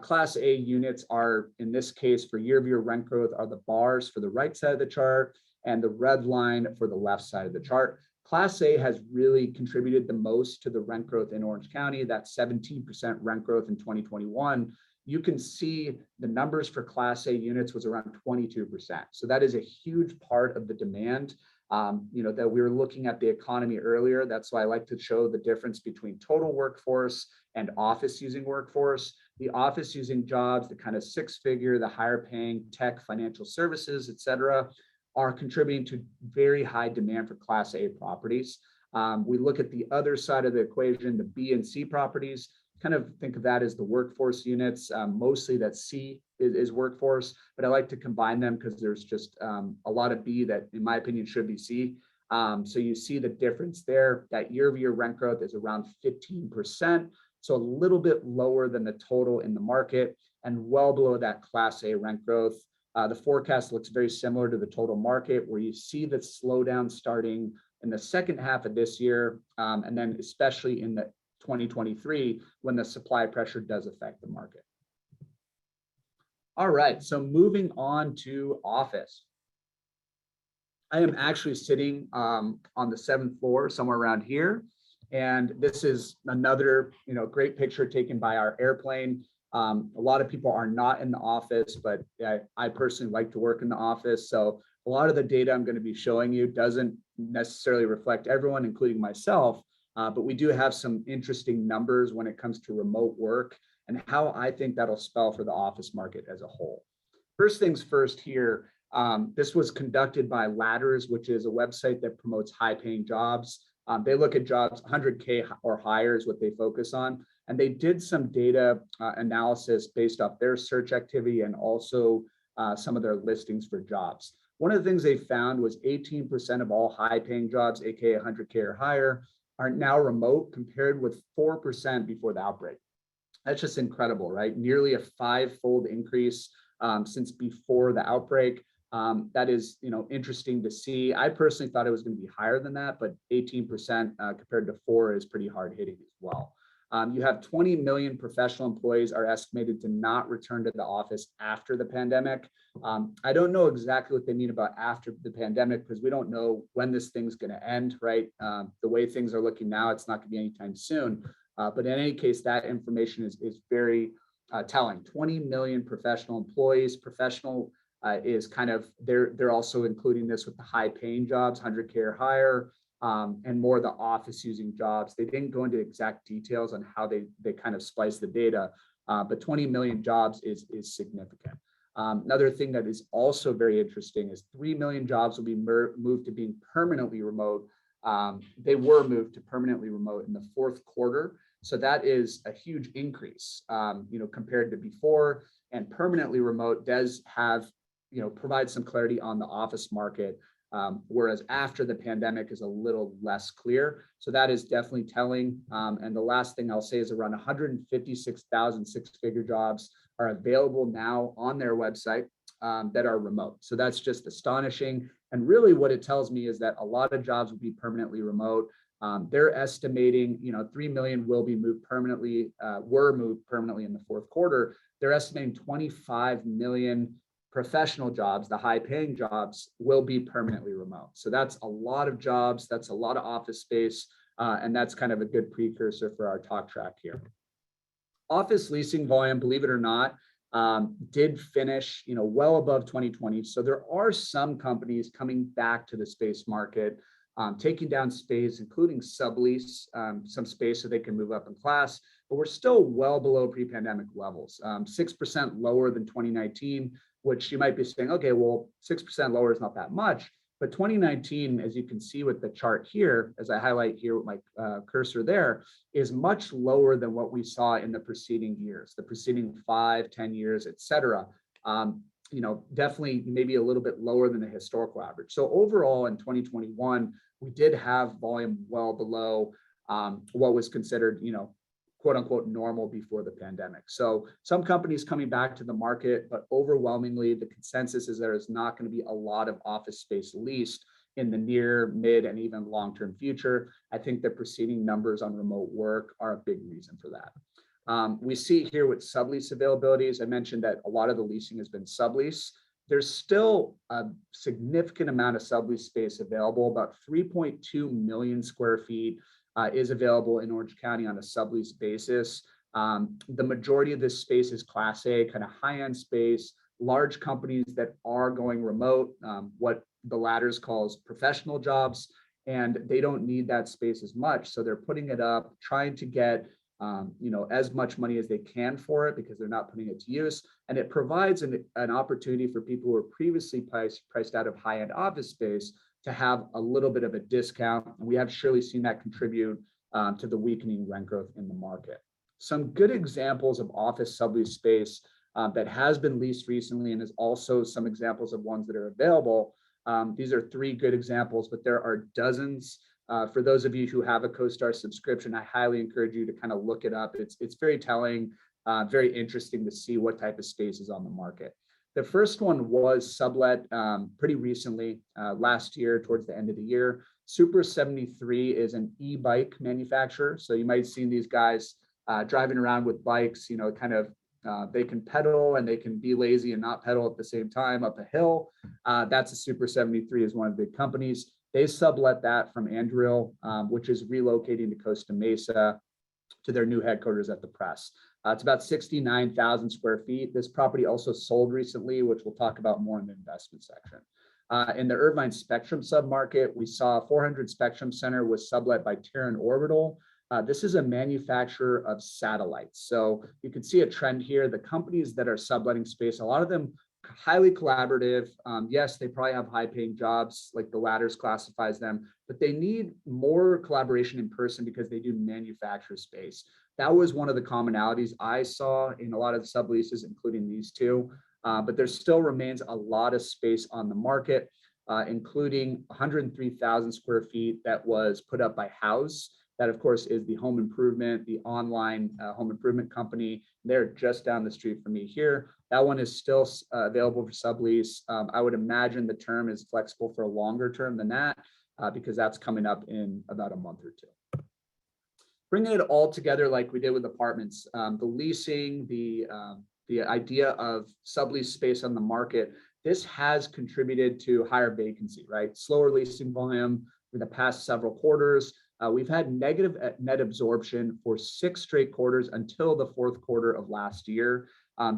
Class A units are, in this case, for year-over-year rent growth, are the bars for the right side of the chart and the red line for the left side of the chart. Class A has really contributed the most to the rent growth in Orange County. That 17% rent growth in 2021. You can see the numbers for Class A units was around 22%. So that is a huge part of the demand. That we were looking at the economy earlier. That's why I like to show the difference between total workforce and office using workforce. The office using jobs, the kind of six-figure, the higher paying tech, financial services, et cetera, are contributing to very high demand for Class A properties. We look at the other side of the equation, the B and C properties, kind of think of that as the workforce units. Mostly that C is workforce, but I like to combine them because there's just a lot of B that, in my opinion, should be C. So you see the difference there. That year-over-year rent growth is around 15%. So a little bit lower than the total in the market and well below that Class A rent growth. The forecast looks very similar to the total market, where you see the slowdown starting in the second half of this year, and then especially in the 2023, when the supply pressure does affect the market. All right, so moving on to office. I am actually sitting on the 7th floor, somewhere around here. And this is another, great picture taken by our airplane. A lot of people are not in the office, but I personally like to work in the office. So a lot of the data I'm going to be showing you doesn't necessarily reflect everyone, including myself, but we do have some interesting numbers when it comes to remote work and how I think that'll spell for the office market as a whole. First things first here, this was conducted by Ladders, which is a website that promotes high-paying jobs. They look at jobs 100K or higher is what they focus on. And they did some data analysis based off their search activity and also some of their listings for jobs. One of the things they found was 18% of all high-paying jobs, aka 100K or higher, are now remote compared with 4% before the outbreak. That's just incredible, right? Nearly a 5-fold increase since before the outbreak. That is, interesting to see. I personally thought it was going to be higher than that, but 18% compared to 4 is pretty hard hitting as well. You have 20 million professional employees are estimated to not return to the office after the pandemic. I don't know exactly what they mean about after the pandemic because we don't know when this thing's going to end, right? The way things are looking now, it's not going to be anytime soon. But in any case, that information is very telling. 20 million professional employees. Professional is kind of, they're also including this with the high paying jobs, 100K or higher. And more the office using jobs. They didn't go into exact details on how they kind of splice the data, but 20 million jobs is significant. Another thing that is also very interesting is 3 million jobs will be moved to being permanently remote. They were moved to permanently remote in the fourth quarter. So that is a huge increase, compared to before. And permanently remote does have, provide some clarity on the office market. Whereas after the pandemic is a little less clear. So that is definitely telling. And the last thing I'll say is around 156,000 six-figure jobs are available now on their website that are remote. So that's just astonishing. And really what it tells me is that a lot of jobs will be permanently remote. They're estimating, 3 million will be moved permanently, were moved permanently in the fourth quarter. They're estimating 25 million professional jobs, the high paying jobs, will be permanently remote. So that's a lot of jobs, that's a lot of office space, and that's kind of a good precursor for our talk track here. Office leasing volume, believe it or not, did finish, well above 2020. So there are some companies coming back to the space market, taking down space, including sublease, some space so they can move up in class, but we're still well below pre-pandemic levels, 6% lower than 2019. Which you might be saying, okay, well, 6% lower is not that much. But 2019, as you can see with the chart here, as I highlight here with my cursor there, is much lower than what we saw in the preceding years, the preceding 5, 10 years, et cetera. Definitely maybe a little bit lower than the historical average. So overall in 2021, we did have volume well below what was considered, quote unquote normal before the pandemic. So some companies coming back to the market, but overwhelmingly the consensus is there is not going to be a lot of office space leased in the near, mid, and even long-term future. I think the preceding numbers on remote work are a big reason for that. We see here with sublease availabilities, I mentioned that a lot of the leasing has been sublease. There's still a significant amount of sublease space available, about 3.2 million square feet is available in Orange County on a sublease basis. The majority of this space is Class A, kind of high-end space, large companies that are going remote, what the Ladders calls professional jobs, and they don't need that space as much. So they're putting it up, trying to get as much money as they can for it because they're not putting it to use. And it provides an opportunity for people who were previously priced out of high-end office space to have a little bit of a discount. And we have surely seen that contribute to the weakening rent growth in the market. Some good examples of office sublease space that has been leased recently, and is also some examples of ones that are available. These are 3 good examples, but there are dozens. For those of you who have a CoStar subscription, I highly encourage you to kind of look it up. It's very telling, very interesting to see what type of space is on the market. The first one was sublet pretty recently, last year, towards the end of the year. Super 73 is an e-bike manufacturer. So you might have seen these guys driving around with bikes, they can pedal and they can be lazy and not pedal at the same time up a hill. That's a Super 73 is one of the big companies. They sublet that from Anduril, which is relocating to Costa Mesa to their new headquarters at the Press. It's about 69,000 square feet. This property also sold recently, which we'll talk about more in the investment section. In the Irvine Spectrum submarket, we saw 400 Spectrum Center was sublet by Terran Orbital. This is a manufacturer of satellites. So you can see a trend here. The companies that are subletting space, a lot of them highly collaborative. Yes, they probably have high paying jobs, like the Ladders classifies them, but they need more collaboration in person because they do manufacture space. That was one of the commonalities I saw in a lot of subleases, including these two. But there still remains a lot of space on the market, including 103,000 square feet that was put up by House. That, of course, is the home improvement, the online home improvement company. They're just down the street from me here. That one is still available for sublease. I would imagine the term is flexible for a longer term than that because that's coming up in about a month or two. Bringing it all together like we did with apartments, the leasing, the idea of sublease space on the market, this has contributed to higher vacancy, right? Slower leasing volume for the past several quarters. We've had negative net absorption for 6 straight quarters until the fourth quarter of last year.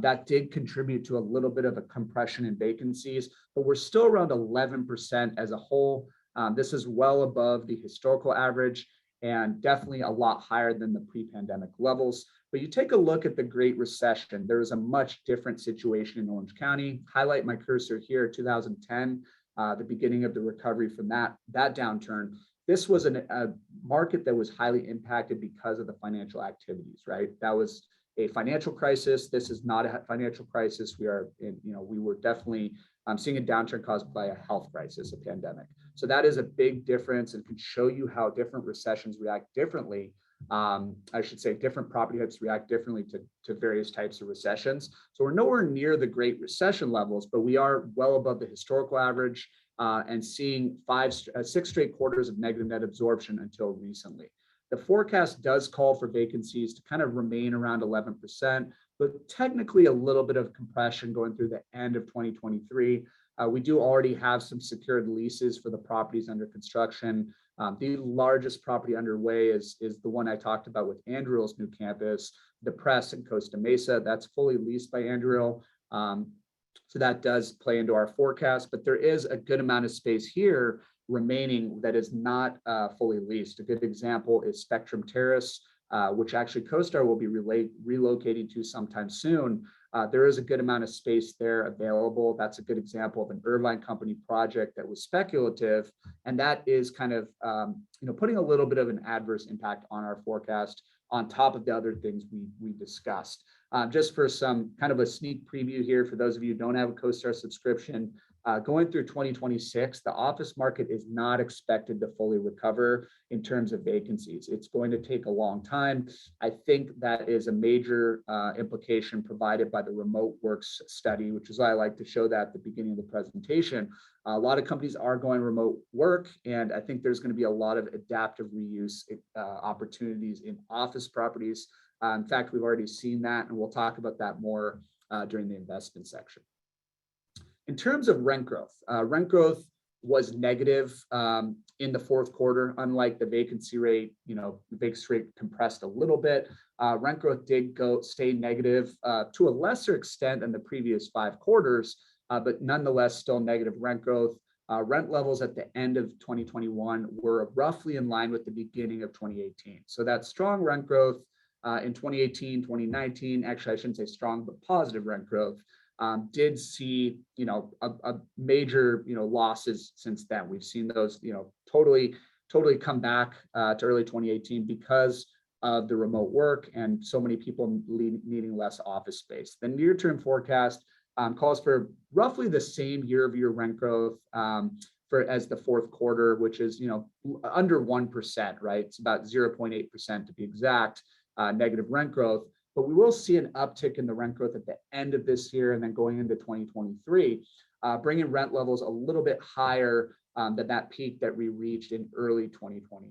That did contribute to a little bit of a compression in vacancies, but we're still around 11% as a whole. This is well above the historical average and definitely a lot higher than the pre-pandemic levels. But you take a look at the Great Recession, there was a much different situation in Orange County. Highlight my cursor here, 2010, the beginning of the recovery from that downturn. This was a market that was highly impacted because of the financial activities, right? That was a financial crisis. This is not a financial crisis. We were definitely seeing a downturn caused by a health crisis, a pandemic. So that is a big difference and can show you how different recessions react differently. I should say different property types react differently to various types of recessions. So we're nowhere near the Great Recession levels, but we are well above the historical average and seeing 6 straight quarters of negative net absorption until recently. The forecast does call for vacancies to kind of remain around 11%, but technically a little bit of compression going through the end of 2023. We do already have some secured leases for the properties under construction. The largest property underway is the one I talked about with Anduril's new campus, the Press in Costa Mesa. That's fully leased by Anduril. So that does play into our forecast, but there is a good amount of space here remaining that is not fully leased. A good example is Spectrum Terrace, which actually CoStar will be relocating to sometime soon. There is a good amount of space there available. That's a good example of an Irvine company project that was speculative, and that is kind of putting a little bit of an adverse impact on our forecast on top of the other things we discussed. Just for some kind of a sneak preview here, for those of you who don't have a CoStar subscription, going through 2026, the office market is not expected to fully recover in terms of vacancies. It's going to take a long time. I think that is a major implication provided by the remote works study, which is why I like to show that at the beginning of the presentation. A lot of companies are going remote work, and I think there's going to be a lot of adaptive reuse opportunities in office properties. In fact, we've already seen that, and we'll talk about that more during the investment section. In terms of rent growth was negative in the fourth quarter. Unlike the vacancy rate, the vacancy rate compressed a little bit. Rent growth did stay negative to a lesser extent than the previous 5 quarters, but nonetheless still negative rent growth. Rent levels at the end of 2021 were roughly in line with the beginning of 2018. So that strong rent growth in 2018, 2019, actually I shouldn't say strong, but positive rent growth, did see, a major, losses since then. We've seen those, totally come back to early 2018 because of the remote work and so many people needing less office space. The near-term forecast calls for roughly the same year-over-year rent growth as the fourth quarter, which is, under 1%, right? It's about 0.8% to be exact, negative rent growth. But we will see an uptick in the rent growth at the end of this year and then going into 2023, bringing rent levels a little bit higher than that peak that we reached in early 2020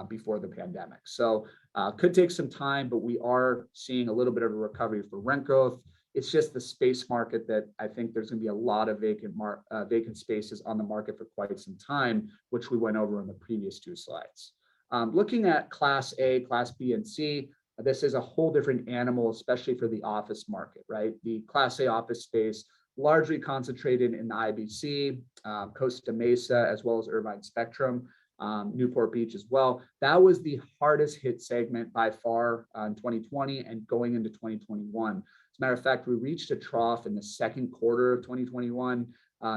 before the pandemic. So could take some time, but we are seeing a little bit of a recovery for rent growth. It's just the space market that I think there's going to be a lot of vacant spaces on the market for quite some time, which we went over in the previous 2 slides. Looking at Class A, Class B, and C, this is a whole different animal, especially for the office market, right? The Class A office space largely concentrated in the IBC, Costa Mesa, as well as Irvine Spectrum, Newport Beach as well. That was the hardest hit segment by far in 2020 and going into 2021. As a matter of fact, we reached a trough in the second quarter of 2021,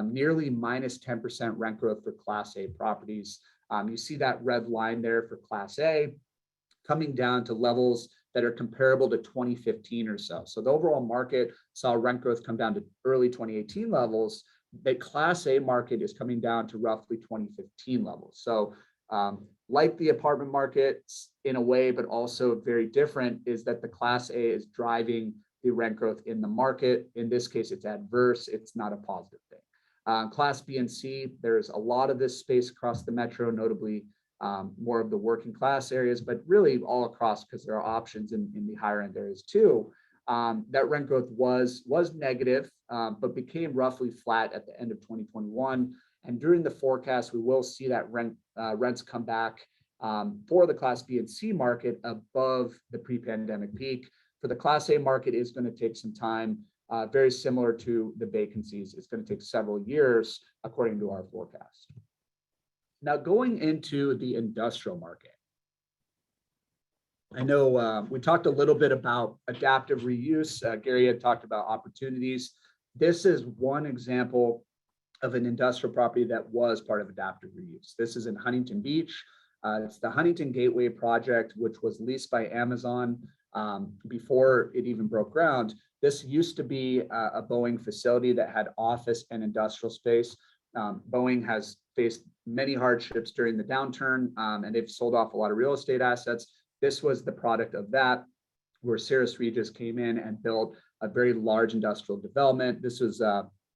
nearly minus 10% rent growth for Class A properties. You see that red line there for Class A coming down to levels that are comparable to 2015 or so. So the overall market saw rent growth come down to early 2018 levels. The Class A market is coming down to roughly 2015 levels. So like the apartment market in a way, but also very different, is that the Class A is driving the rent growth in the market. In this case, it's adverse. It's not a positive thing. Class B and C, there's a lot of this space across the metro, notably more of the working class areas, but really all across, because there are options in the higher end areas too. That rent growth was negative, but became roughly flat at the end of 2021. And during the forecast, we will see that rents come back for the Class B and C market above the pre-pandemic peak. For the Class A market, is going to take some time, very similar to the vacancies. It's going to take several years, according to our forecast. Now, going into the industrial market, I know we talked a little bit about adaptive reuse. Gary had talked about opportunities. This is one example of an industrial property that was part of adaptive reuse. This is in Huntington Beach. It's the Huntington Gateway project, which was leased by Amazon before it even broke ground. This used to be a Boeing facility that had office and industrial space. Boeing has faced many hardships during the downturn, and they've sold off a lot of real estate assets. This was the product of that, where Ceres Regis came in and built a very large industrial development. This was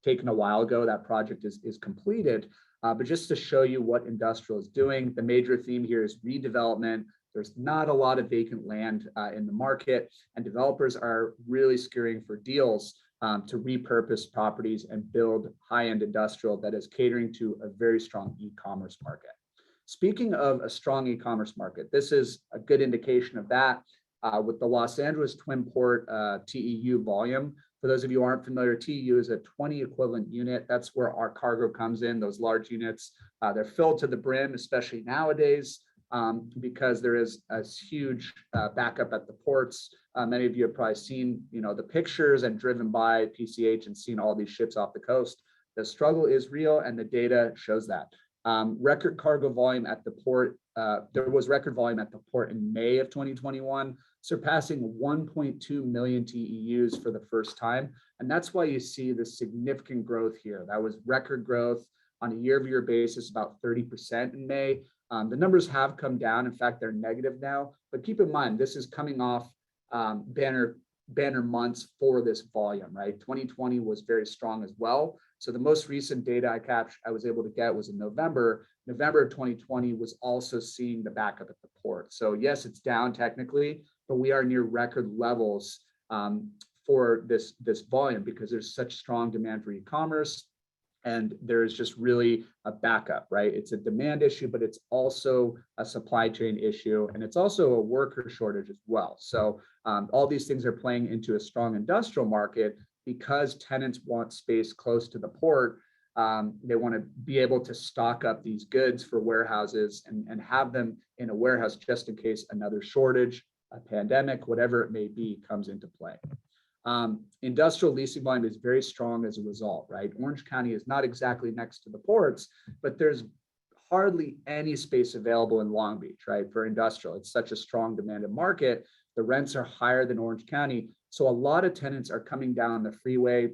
taken a while ago. That project is completed. But just to show you what industrial is doing, the major theme here is redevelopment. There's not a lot of vacant land in the market, and developers are really scurrying for deals to repurpose properties and build high-end industrial that is catering to a very strong e-commerce market. Speaking of a strong e-commerce market, this is a good indication of that with the Los Angeles Twin Port TEU volume. For those of you who aren't familiar, TEU is a 20 equivalent unit. That's where our cargo comes in, those large units. They're filled to the brim, especially nowadays, because there is a huge backup at the ports. Many of you have probably seen, the pictures and driven by PCH and seen all these ships off the coast. The struggle is real, and the data shows that. Record cargo volume at the port. There was record volume at the port in May of 2021, surpassing 1.2 million TEUs for the first time. And that's why you see the significant growth here. That was record growth on a year-over-year basis, about 30% in May. The numbers have come down. In fact, they're negative now. But keep in mind, this is coming off banner months for this volume, right? 2020 was very strong as well. So the most recent data I was able to get was in November. November of 2020 was also seeing the backup at the port. So yes, it's down technically, but we are near record levels for this volume because there's such strong demand for e-commerce. And there's just really a backup, right? It's a demand issue, but it's also a supply chain issue. And it's also a worker shortage as well. So all these things are playing into a strong industrial market because tenants want space close to the port. They want to be able to stock up these goods for warehouses and have them in a warehouse just in case another shortage, a pandemic, whatever it may be, comes into play. Industrial leasing volume is very strong as a result, right? Orange County is not exactly next to the ports, but there's hardly any space available in Long Beach, right? For industrial, it's such a strong demanded market. The rents are higher than Orange County. So a lot of tenants are coming down the freeway,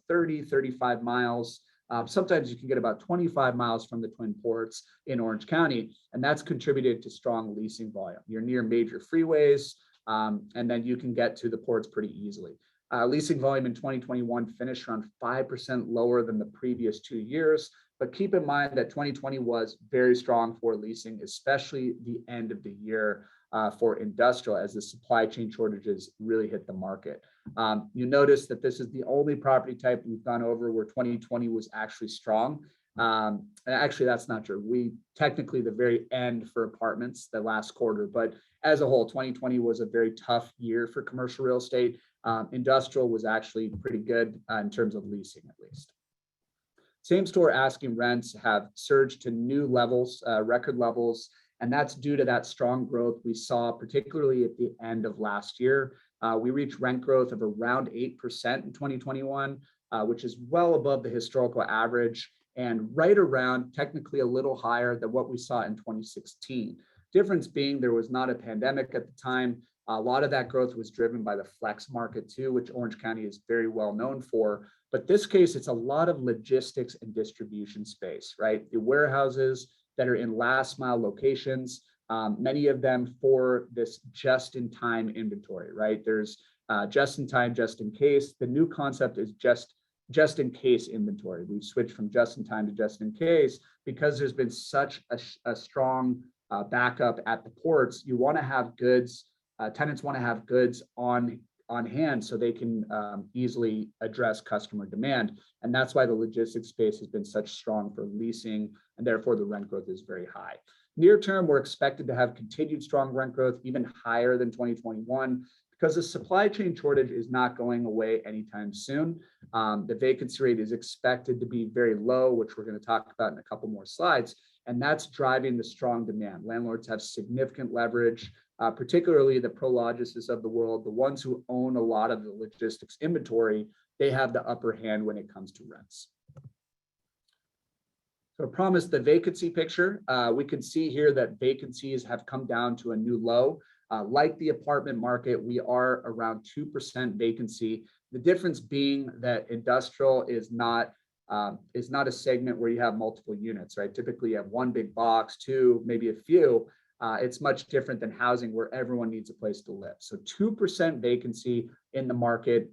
30, 35 miles. Sometimes you can get about 25 miles from the Twin Ports in Orange County, and that's contributed to strong leasing volume. You're near major freeways, and then you can get to the ports pretty easily. Leasing volume in 2021 finished around 5% lower than the previous 2 years, but keep in mind that 2020 was very strong for leasing, especially the end of the year for industrial as the supply chain shortages really hit the market. You notice that this is the only property type we've gone over where 2020 was actually strong. Actually, that's not true. We technically the very end for apartments, the last quarter, but as a whole, 2020 was a very tough year for commercial real estate. Industrial was actually pretty good in terms of leasing, at least. Same store asking rents have surged to new levels, record levels, and that's due to that strong growth we saw, particularly at the end of last year. We reached rent growth of around 8% in 2021, which is well above the historical average and right around, technically a little higher than what we saw in 2016. Difference being there was not a pandemic at the time. A lot of that growth was driven by the flex market too, which Orange County is very well known for. But this case, it's a lot of logistics and distribution space, right? The warehouses that are in last mile locations, many of them for this just-in-time inventory, right? There's just-in-time, just-in-case. The new concept is just-in-case inventory. We've switched from just-in-time to just-in-case because there's been such a strong backup at the ports. You want to have goods, tenants want to have goods on hand so they can easily address customer demand. And that's why the logistics space has been such strong for leasing, and therefore the rent growth is very high. Near term, we're expected to have continued strong rent growth, even higher than 2021, because the supply chain shortage is not going away anytime soon. The vacancy rate is expected to be very low, which we're going to talk about in a couple more slides, and that's driving the strong demand. Landlords have significant leverage, particularly the Prologises of the world, the ones who own a lot of the logistics inventory. They have the upper hand when it comes to rents. So I promised the vacancy picture. We can see here that vacancies have come down to a new low. Like the apartment market, we are around 2% vacancy. The difference being that industrial is not a segment where you have multiple units, right? Typically you have one big box, two, maybe a few. It's much different than housing where everyone needs a place to live. So 2% vacancy in the market,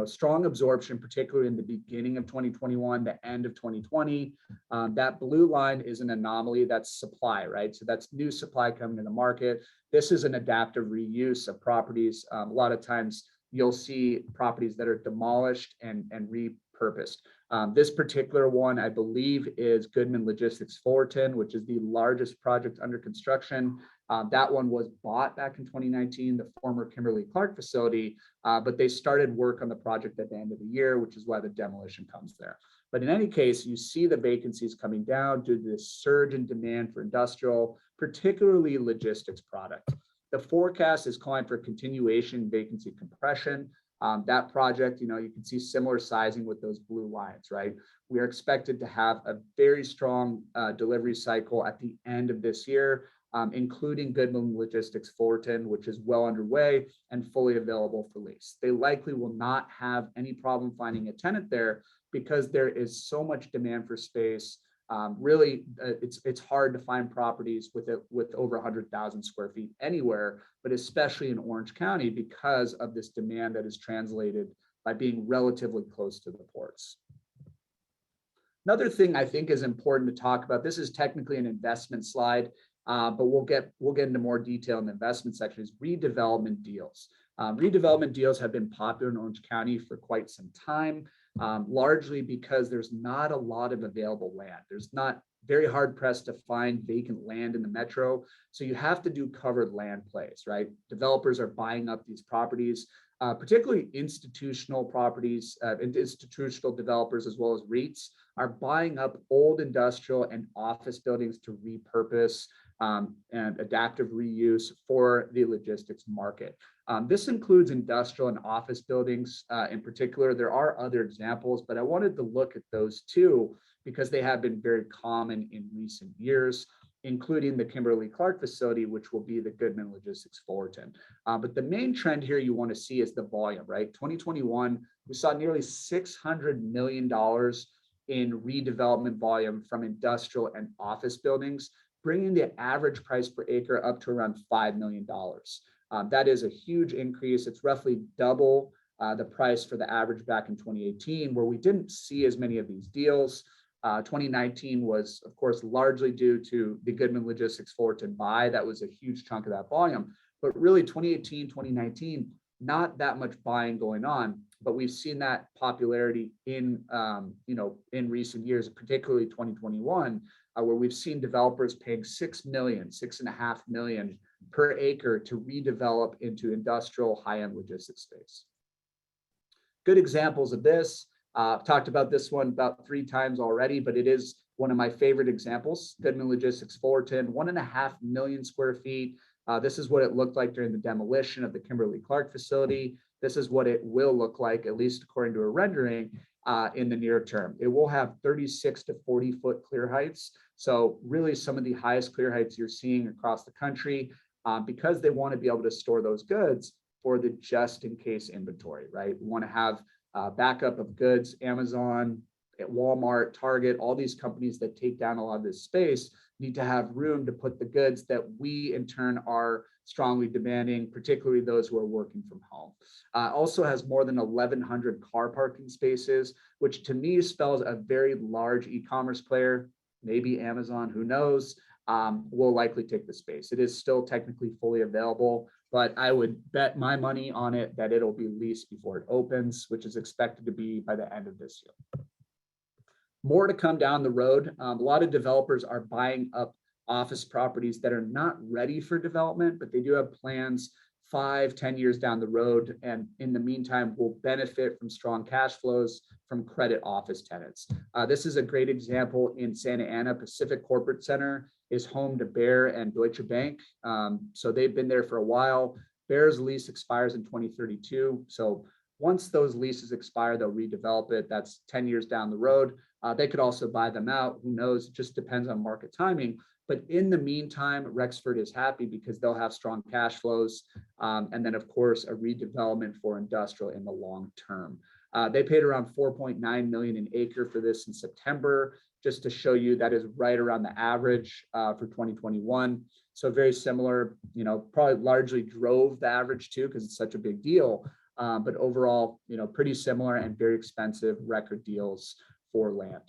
strong absorption, particularly in the beginning of 2021, the end of 2020. That blue line is an anomaly. That's supply, right? So that's new supply coming to the market. This is an adaptive reuse of properties. A lot of times you'll see properties that are demolished and repurposed. This particular one, I believe, is Goodman Logistics Fullerton, which is the largest project under construction. That one was bought back in 2019, the former Kimberly-Clark facility, but they started work on the project at the end of the year, which is why the demolition comes there. But in any case, you see the vacancies coming down due to this surge in demand for industrial, particularly logistics product. The forecast is calling for continuation vacancy compression. That project, you can see similar sizing with those blue lines, right? We are expected to have a very strong delivery cycle at the end of this year, including Goodman Logistics Fullerton, which is well underway and fully available for lease. They likely will not have any problem finding a tenant there because there is so much demand for space. It's hard to find properties with over 100,000 square feet anywhere, but especially in Orange County because of this demand that is translated by being relatively close to the ports. Another thing I think is important to talk about, this is technically an investment slide, but we'll get into more detail in the investment section, is redevelopment deals. Redevelopment deals have been popular in Orange County for quite some time. Largely because there's not a lot of available land. There's not very hard pressed to find vacant land in the metro. So you have to do covered land plays, right? Developers are buying up these properties, particularly institutional properties, institutional developers as well as REITs are buying up old industrial and office buildings to repurpose and adaptive reuse for the logistics market. This includes industrial and office buildings in particular. There are other examples, but I wanted to look at those two because they have been very common in recent years, including the Kimberly-Clark facility, which will be the Goodman Logistics Fullerton. But the main trend here you want to see is the volume, right? 2021, we saw nearly $600 million in redevelopment volume from industrial and office buildings, bringing the average price per acre up to around $5 million. That is a huge increase. It's roughly double the price for the average back in 2018, where we didn't see as many of these deals. 2019 was, of course, largely due to the Goodman Logistics Fullerton buy. That was a huge chunk of that volume. But really 2018, 2019, not that much buying going on. but we've seen that popularity in, in recent years, particularly 2021, where we've seen developers paying $6 million, $6.5 million per acre to redevelop into industrial high-end logistics space. Good examples of this. I've talked about this one about 3 times already, but it is one of my favorite examples. Goodman Logistics Fullerton, 1.5 million square feet. This is what it looked like during the demolition of the Kimberly-Clark facility. This is what it will look like, at least according to a rendering, in the near term. It will have 36 to 40 foot clear heights. So really some of the highest clear heights you're seeing across the country, because they want to be able to store those goods for the just in case inventory, right? We want to have backup of goods. Amazon, at Walmart, Target, all these companies that take down a lot of this space need to have room to put the goods that we in turn are strongly demanding, particularly those who are working from home. Also has more than 1,100 car parking spaces, which to me spells a very large e-commerce player, maybe Amazon, who knows, will likely take the space. It is still technically fully available, but I would bet my money on it that it'll be leased before it opens, which is expected to be by the end of this year. More to come down the road. A lot of developers are buying up office properties that are not ready for development, but they do have plans 5-10 years down the road. And in the meantime, will benefit from strong cash flows from credit office tenants. This is a great example in Santa Ana. Pacific Corporate Center is home to Bear and Deutsche Bank. So they've been there for a while. Bear's lease expires in 2032. So once those leases expire, they'll redevelop it. That's 10 years down the road. They could also buy them out. Who knows? It just depends on market timing. But in the meantime, Rexford is happy because they'll have strong cash flows. And then, of course, a redevelopment for industrial in the long term. They paid around $4.9 million an acre for this in September, just to show you that is right around the average for 2021. So very similar, probably largely drove the average too, because it's such a big deal. But overall, pretty similar and very expensive record deals for land.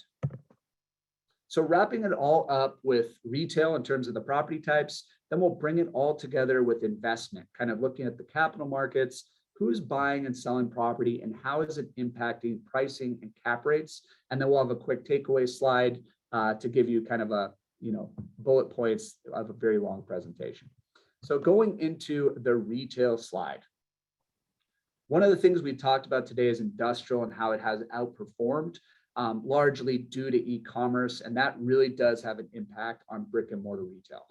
So wrapping it all up with retail in terms of the property types, then we'll bring it all together with investment, kind of looking at the capital markets, who's buying and selling property, and how is it impacting pricing and cap rates. And then we'll have a quick takeaway slide to give you kind of a, bullet points of a very long presentation. So going into the retail slide. One of the things we talked about today is industrial and how it has outperformed, largely due to e-commerce, and that really does have an impact on brick and mortar retail.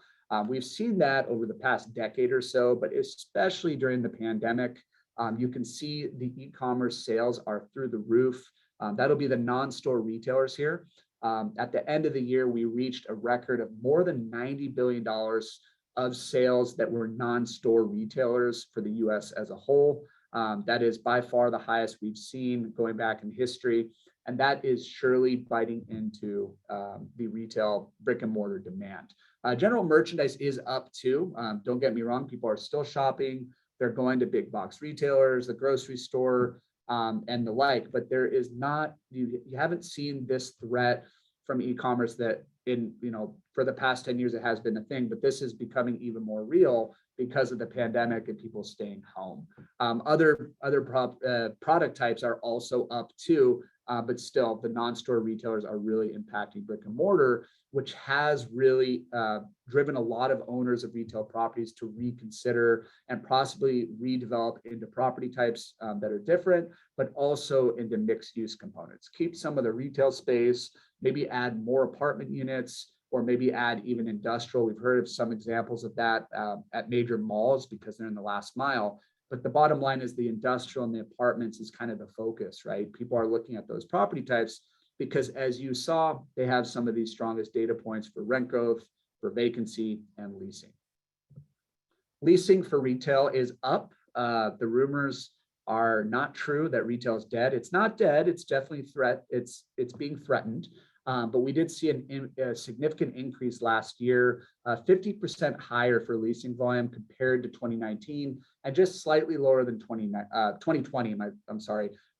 We've seen that over the past decade or so, but especially during the pandemic, you can see the e-commerce sales are through the roof. That'll be the non-store retailers here. At the end of the year, we reached a record of more than $90 billion of sales that were non-store retailers for the US as a whole. That is by far the highest we've seen going back in history. And that is surely biting into the retail brick and mortar demand. General merchandise is up too. Don't get me wrong, people are still shopping. They're going to big box retailers, the grocery store, and the like, but there is not, you haven't seen this threat from e-commerce that for the past 10 years, it has been a thing, but this is becoming even more real because of the pandemic and people staying home. Other product types are also up too, but still the non-store retailers are really impacting brick and mortar, which has really driven a lot of owners of retail properties to reconsider and possibly redevelop into property types that are different, but also into mixed use components. Keep some of the retail space, maybe add more apartment units, or maybe add even industrial. We've heard of some examples of that at major malls because they're in the last mile. But the bottom line is the industrial and the apartments is kind of the focus, right? People are looking at those property types because, as you saw, they have some of these strongest data points for rent growth, for vacancy, and leasing. Leasing for retail is up. The rumors are not true that retail is dead. It's not dead. It's definitely it's being threatened. But we did see a significant increase last year, 50% higher for leasing volume compared to 2019, and just slightly lower than 2020,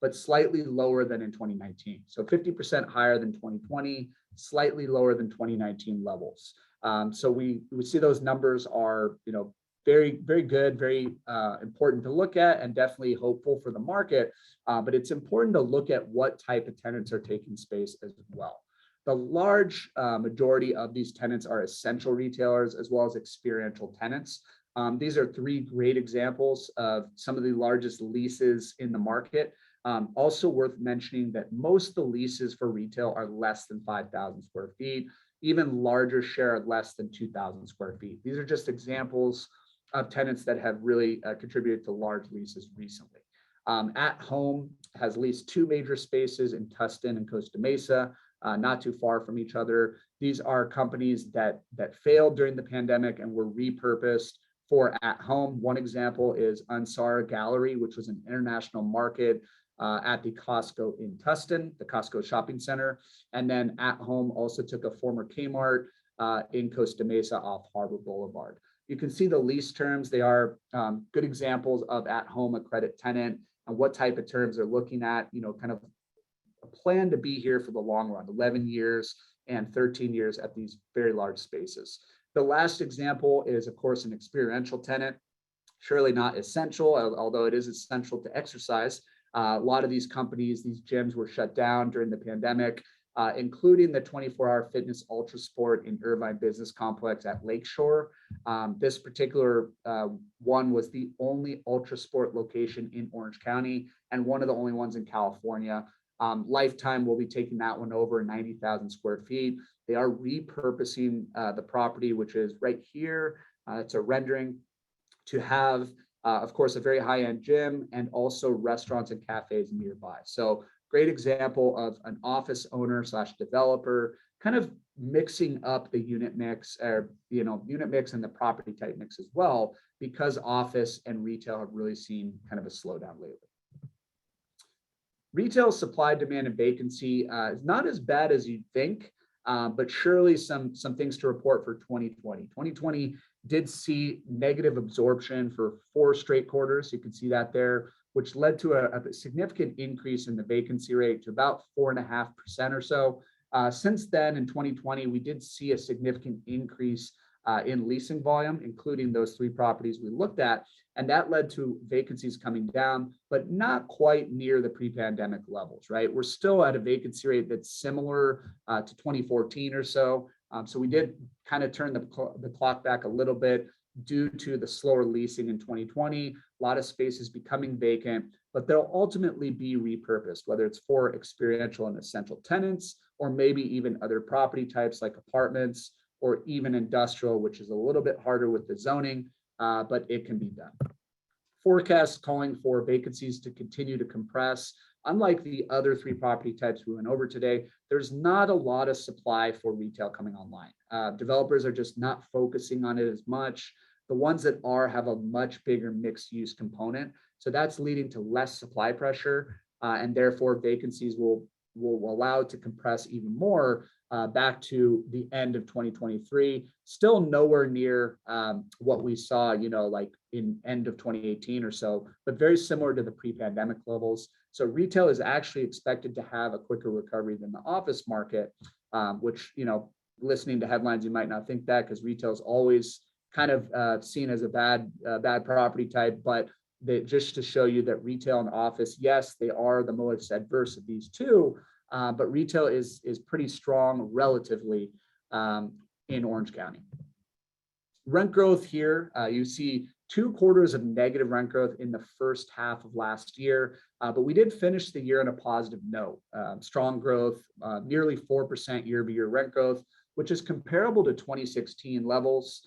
but slightly lower than in 2019. So 50% higher than 2020, slightly lower than 2019 levels. So we see those numbers are, very, very good, very important to look at, and definitely hopeful for the market. But it's important to look at what type of tenants are taking space as well. The large majority of these tenants are essential retailers as well as experiential tenants. These are three great examples of some of the largest leases in the market. Also worth mentioning that most of the leases for retail are less than 5,000 square feet, even larger share at less than 2,000 square feet. These are just examples of tenants that have really contributed to large leases recently. At Home has leased two major spaces in Tustin and Costa Mesa, not too far from each other. These are companies that failed during the pandemic and were repurposed for At Home. One example is Ansar Gallery, which was an international market at the Costco in Tustin, the Costco shopping center. And then At Home also took a former Kmart in Costa Mesa off Harbor Boulevard. You can see the lease terms. They are good examples of At Home, a credit tenant, and what type of terms they're looking at, kind of a plan to be here for the long run, 11 years and 13 years at these very large spaces. The last example is, of course, an experiential tenant. Surely not essential, although it is essential to exercise. A lot of these companies, these gyms were shut down during the pandemic, including the 24-hour fitness Ultra Sport in Irvine Business Complex at Lakeshore. This particular one was the only Ultra Sport location in Orange County and one of the only ones in California. Lifetime will be taking that one over, 90,000 square feet. They are repurposing the property, which is right here. It's a rendering to have, of course, a very high-end gym and also restaurants and cafes nearby. So great example of an office owner / developer kind of mixing up the unit mix, or unit mix and the property type mix as well, because office and retail have really seen kind of a slowdown lately. Retail supply, demand, and vacancy is not as bad as you'd think, but surely some things to report for 2020. 2020 did see negative absorption for 4 straight quarters. You can see that there, which led to a significant increase in the vacancy rate to about 4.5% or so. Since then, in 2020, we did see a significant increase in leasing volume, including those 3 properties we looked at. And that led to vacancies coming down, but not quite near the pre-pandemic levels, right? We're still at a vacancy rate that's similar to 2014 or so. So we did kind of turn the clock back a little bit due to the slower leasing in 2020, a lot of spaces becoming vacant, but they'll ultimately be repurposed, whether it's for experiential and essential tenants, or maybe even other property types like apartments, or even industrial, which is a little bit harder with the zoning, but it can be done. Forecasts calling for vacancies to continue to compress. Unlike the other 3 property types we went over today, there's not a lot of supply for retail coming online. Developers are just not focusing on it as much. The ones that are have a much bigger mixed use component. So that's leading to less supply pressure, and therefore vacancies will allow it to compress even more back to the end of 2023. Still nowhere near what we saw, like in end of 2018 or so, but very similar to the pre-pandemic levels. So retail is actually expected to have a quicker recovery than the office market, which, listening to headlines, you might not think that, because retail is always kind of seen as a bad property type, but just to show you that retail and office, yes, they are the most adverse of these two, but retail is pretty strong relatively in Orange County. Rent growth here, you see 2 quarters of negative rent growth in the first half of last year, but we did finish the year on a positive note. Strong growth, nearly 4% year-over-year rent growth, which is comparable to 2016 levels,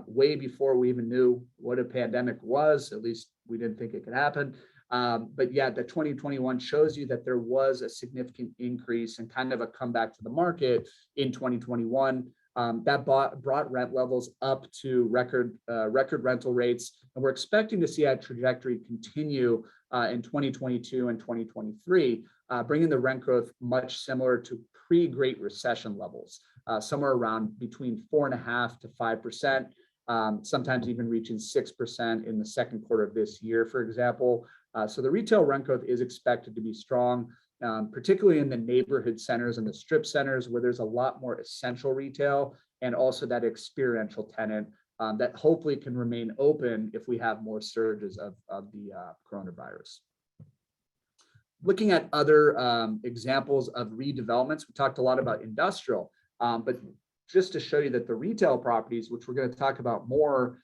way before we even knew what a pandemic was. At least we didn't think it could happen. But yeah, the 2021 shows you that there was a significant increase and kind of a comeback to the market in 2021. That brought rent levels up to record rental rates. And we're expecting to see that trajectory continue in 2022 and 2023, bringing the rent growth much similar to pre-Great Recession levels, somewhere around between 4.5% to 5%, sometimes even reaching 6% in the second quarter of this year, for example. So the retail rent growth is expected to be strong, particularly in the neighborhood centers and the strip centers where there's a lot more essential retail and also that experiential tenant that hopefully can remain open if we have more surges of the coronavirus. Looking at other examples of redevelopments, we talked a lot about industrial, but just to show you that the retail properties, which we're going to talk about more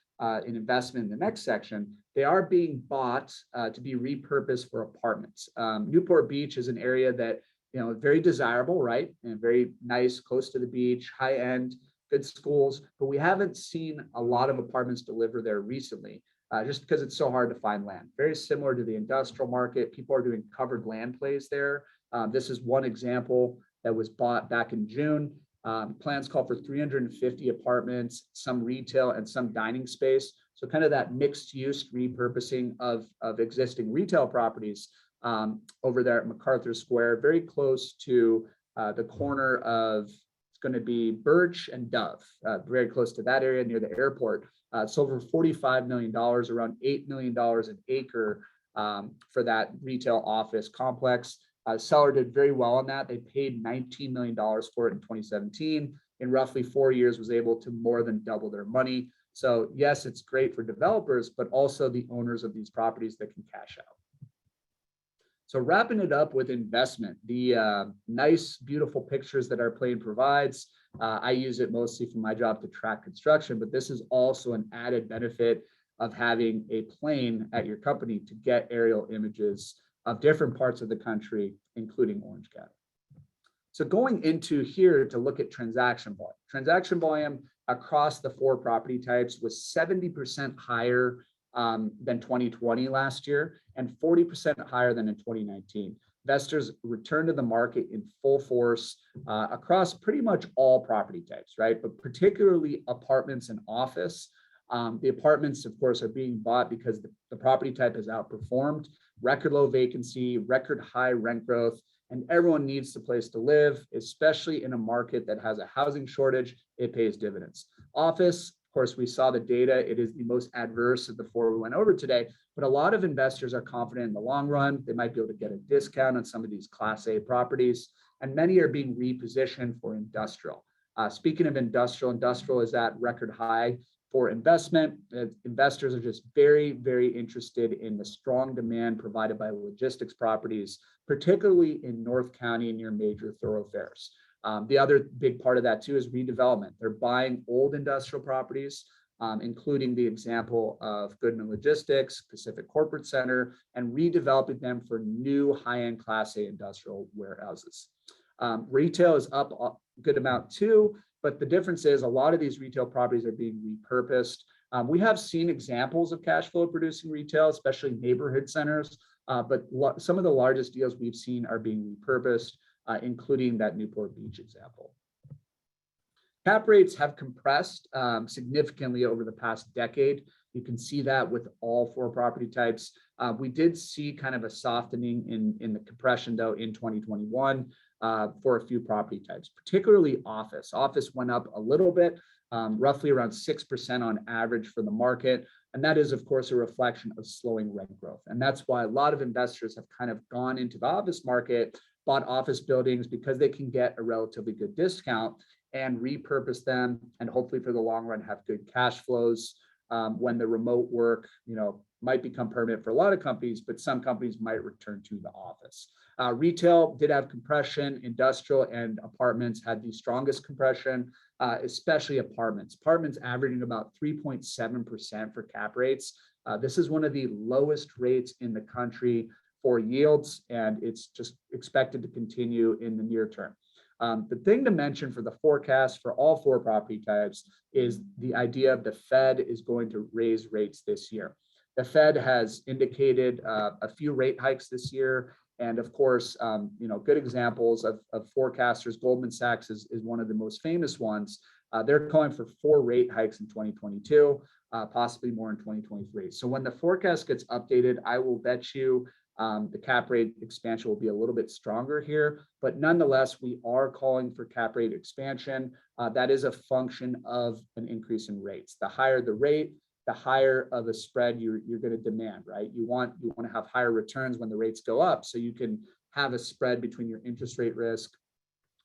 in investment in the next section, they are being bought to be repurposed for apartments. Newport Beach is an area that, very desirable, right? And very nice, close to the beach, high end, good schools, but we haven't seen a lot of apartments deliver there recently. Just because it's so hard to find land. Very similar to the industrial market. People are doing covered land plays there. This is one example that was bought back in June. Plans call for 350 apartments, some retail and some dining space. So kind of that mixed use repurposing of existing retail properties over there at MacArthur Square, very close to the corner of, it's going to be Birch and Dove, very close to that area near the airport. It's over $45 million, around $8 million an acre for that retail office complex. Seller did very well on that. They paid $19 million for it in 2017. In roughly 4 years, was able to more than double their money. So yes, it's great for developers, but also the owners of these properties that can cash out. So wrapping it up with investment, the nice, beautiful pictures that our plane provides. I use it mostly for my job to track construction, but this is also an added benefit of having a plane at your company to get aerial images of different parts of the country, including Orange County. So going into here to look at transaction volume. Transaction volume across the 4 property types was 70% higher than 2020 last year and 40% higher than in 2019. Investors returned to the market in full force across pretty much all property types, right? But particularly apartments and office. The apartments, of course, are being bought because the property type has outperformed, record low vacancy, record high rent growth, and everyone needs a place to live, especially in a market that has a housing shortage. It pays dividends. Office, of course, we saw the data. It is the most adverse of the 4 we went over today, but a lot of investors are confident in the long run. They might be able to get a discount on some of these Class A properties, and many are being repositioned for industrial. Speaking of industrial is at record high for investment. Investors are just very, very interested in the strong demand provided by logistics properties, particularly in North County and near major thoroughfares. The other big part of that too is redevelopment. They're buying old industrial properties, including the example of Goodman Logistics, Pacific Corporate Center, and redeveloping them for new high-end Class A industrial warehouses. Retail is up a good amount too, but the difference is a lot of these retail properties are being repurposed. We have seen examples of cash flow producing retail, especially neighborhood centers, but some of the largest deals we've seen are being repurposed, including that Newport Beach example. Cap rates have compressed significantly over the past decade. You can see that with all 4 property types. We did see kind of a softening in the compression though in 2021 for a few property types, particularly office. Office went up a little bit, roughly around 6% on average for the market. And that is, of course, a reflection of slowing rent growth. And that's why a lot of investors have kind of gone into the office market, bought office buildings because they can get a relatively good discount and repurpose them, and hopefully for the long run have good cash flows when the remote work, might become permanent for a lot of companies, but some companies might return to the office. Retail did have compression. Industrial and apartments had the strongest compression, especially apartments. Apartments averaging about 3.7% for cap rates. This is one of the lowest rates in the country for yields, and it's just expected to continue in the near term. The thing to mention for the forecast for all 4 property types is the idea of the Fed is going to raise rates this year. The Fed has indicated a few rate hikes this year. And of course, good examples of forecasters. Goldman Sachs is one of the most famous ones. They're calling for 4 rate hikes in 2022, possibly more in 2023. So when the forecast gets updated, I will bet you the cap rate expansion will be a little bit stronger here. But nonetheless, we are calling for cap rate expansion. That is a function of an increase in rates. The higher the rate, the higher of a spread you're going to demand, right? You want to have higher returns when the rates go up, so you can have a spread between your interest rate risk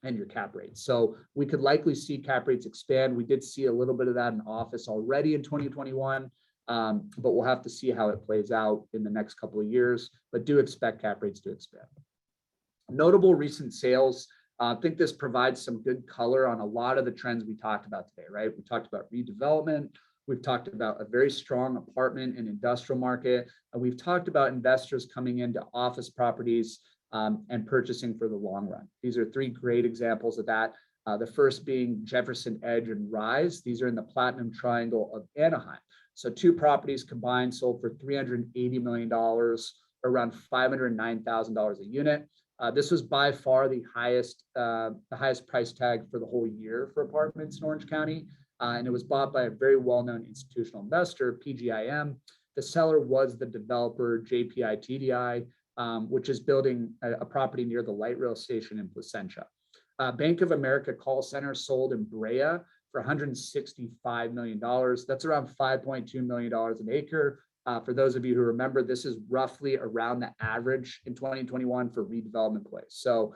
and your cap rates. So we could likely see cap rates expand. We did see a little bit of that in office already in 2021, but we'll have to see how it plays out in the next couple of years, but do expect cap rates to expand. Notable recent sales. I think this provides some good color on a lot of the trends we talked about today, right? We talked about redevelopment. We've talked about a very strong apartment and industrial market. And we've talked about investors coming into office properties and purchasing for the long run. These are three great examples of that. The first being Jefferson Edge and Rise. These are in the Platinum Triangle of Anaheim. So two properties combined sold for $380 million, around $509,000 a unit. This was by far the highest price tag for the whole year for apartments in Orange County. And it was bought by a very well-known institutional investor, PGIM. The seller was the developer, JPI TDI, which is building a property near the light rail station in Placentia. Bank of America call center sold in Brea for $165 million. That's around $5.2 million an acre. For those of you who remember, this is roughly around the average in 2021 for redevelopment plays. So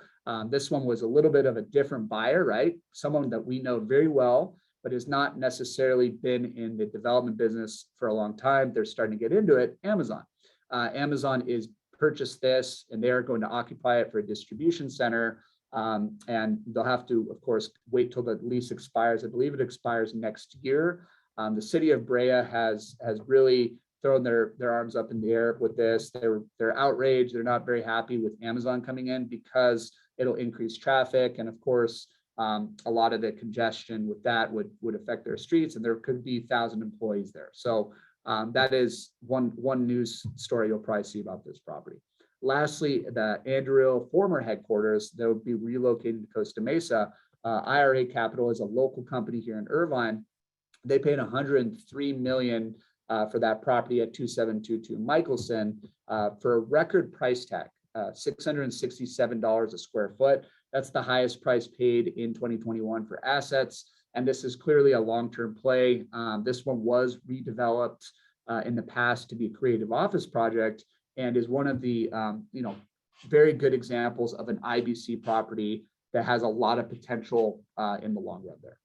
this one was a little bit of a different buyer, right? Someone that we know very well, but has not necessarily been in the development business for a long time. They're starting to get into it. Amazon. Amazon is purchased this, and they are going to occupy it for a distribution center. And they'll have to, of course, wait till the lease expires. I believe it expires next year. The city of Brea has really thrown their arms up in the air with this. They're outraged. They're not very happy with Amazon coming in because it'll increase traffic. And of course, a lot of the congestion with that would affect their streets, and there could be 1,000 employees there. So that is one news story you'll probably see about this property. Lastly, the Andrew former headquarters, they'll be relocated to Costa Mesa. IRA Capital is a local company here in Irvine. They paid $103 million for that property at 2722 Michelson for a record price tag, $667 a square foot. That's the highest price paid in 2021 for assets. And this is clearly a long-term play. This one was redeveloped in the past to be a creative office project and is one of the very good examples of an IBC property that has a lot of potential in the long run there.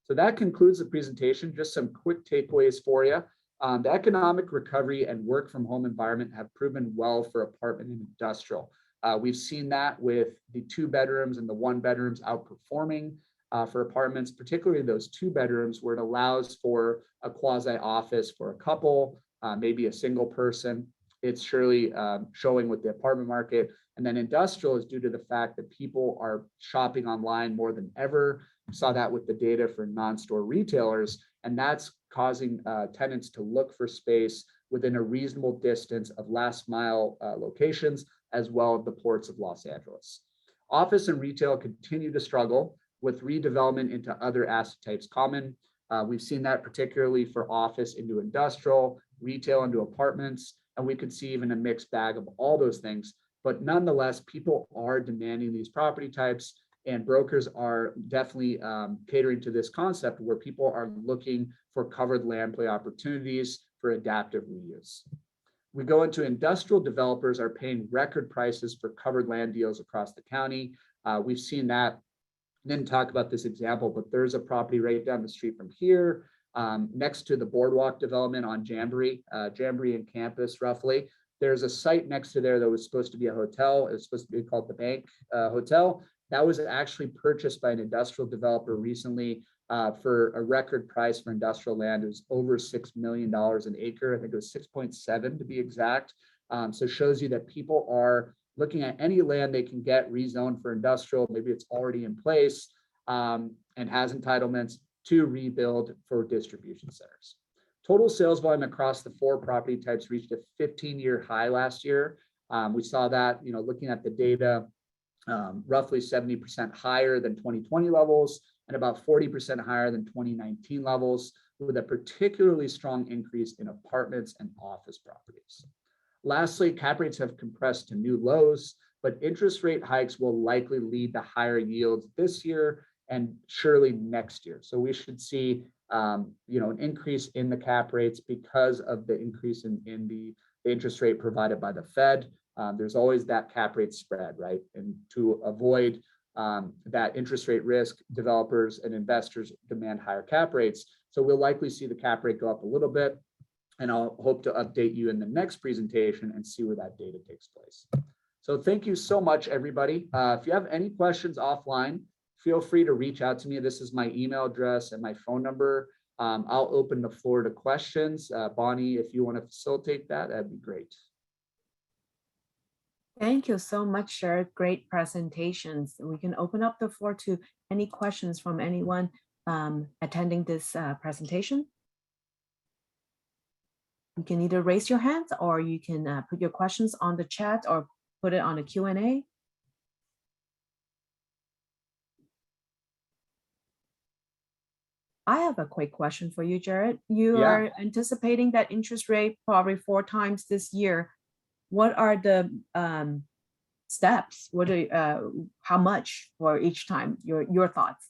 So that concludes the presentation. Just some quick takeaways for you. The economic recovery and work from home environment have proven well for apartment and industrial. We've seen that with the 2 bedrooms and the 1 bedrooms outperforming for apartments, particularly those 2 bedrooms where it allows for a quasi office for a couple, maybe a single person. It's surely showing with the apartment market. And then industrial is due to the fact that people are shopping online more than ever. We saw that with the data for non-store retailers, and that's causing tenants to look for space within a reasonable distance of last mile locations, as well as the ports of Los Angeles. Office and retail continue to struggle with redevelopment into other asset types common. We've seen that particularly for office into industrial, retail into apartments, and we could see even a mixed bag of all those things. But nonetheless, people are demanding these property types, and brokers are definitely catering to this concept where people are looking for covered land play opportunities for adaptive reuse. We go into industrial developers are paying record prices for covered land deals across the county. We've seen that. Didn't talk about this example, but there's a property right down the street from here, next to the boardwalk development on Jamboree and Campus, roughly. There's a site next to there that was supposed to be a hotel. It's supposed to be called the Bank Hotel. That was actually purchased by an industrial developer recently for a record price for industrial land. It was over $6 million an acre. I think it was 6.7 to be exact. So it shows you that people are looking at any land they can get rezoned for industrial. Maybe it's already in place and has entitlements to rebuild for distribution centers. Total sales volume across the 4 property types reached a 15-year high last year. We saw that, looking at the data, roughly 70% higher than 2020 levels and about 40% higher than 2019 levels, with a particularly strong increase in apartments and office properties. Lastly, cap rates have compressed to new lows, but interest rate hikes will likely lead to higher yields this year and surely next year. So we should see an increase in the cap rates because of the increase in the interest rate provided by the Fed. There's always that cap rate spread, right? And to avoid that interest rate risk, developers and investors demand higher cap rates. So we'll likely see the cap rate go up a little bit, and I'll hope to update you in the next presentation and see where that data takes place. So thank you so much, everybody. If you have any questions offline, feel free to reach out to me. This is my email address and my phone number. I'll open the floor to questions. Bonnie, if you want to facilitate that, that'd be great. Thank you so much, Jared. Great presentations. We can open up the floor to any questions from anyone attending this presentation. You can either raise your hand or you can put your questions on the chat or put it on a Q&A. I have a quick question for you, Jared. You are anticipating that interest rate probably 4 times this year. What are the steps? What are how much for each time? Your thoughts?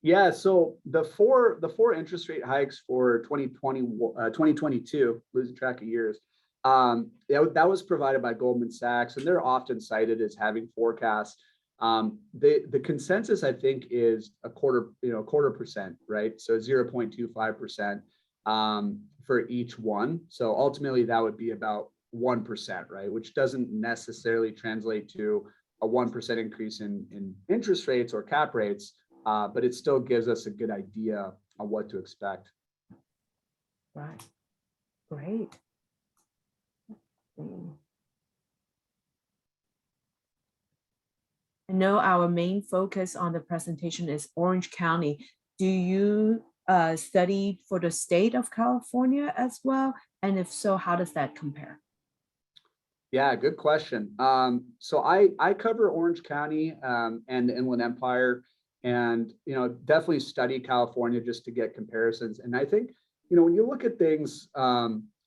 Yeah, so the four interest rate hikes for 2022, losing track of years, that was provided by Goldman Sachs, and they're often cited as having forecasts. The consensus, I think, is a quarter percent, right? So 0.25% for each one. So ultimately, that would be about 1%, right? Which doesn't necessarily translate to a 1% increase in interest rates or cap rates. But it still gives us a good idea on what to expect. Right. Great. I know our main focus on the presentation is Orange County. Do you study for the state of California as well? And if so, how does that compare? Yeah, good question. So I cover Orange County and the Inland Empire. And, definitely study California just to get comparisons. And I think, when you look at things,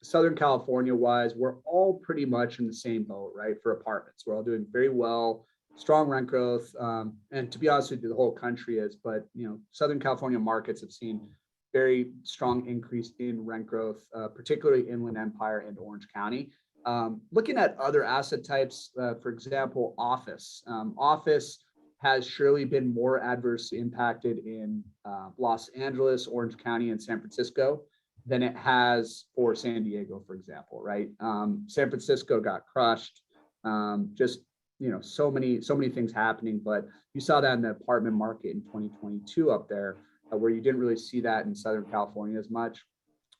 Southern California wise, we're all pretty much in the same boat, right? For apartments, we're all doing very well, strong rent growth. And to be honest with you, the whole country is, but, Southern California markets have seen very strong increase in rent growth, particularly Inland Empire and Orange County. Looking at other asset types, for example, office. Office has surely been more adversely impacted in Los Angeles, Orange County, and San Francisco than it has for San Diego, for example, right? San Francisco got crushed. Just, so many things happening, but you saw that in the apartment market in 2022 up there, where you didn't really see that in Southern California as much.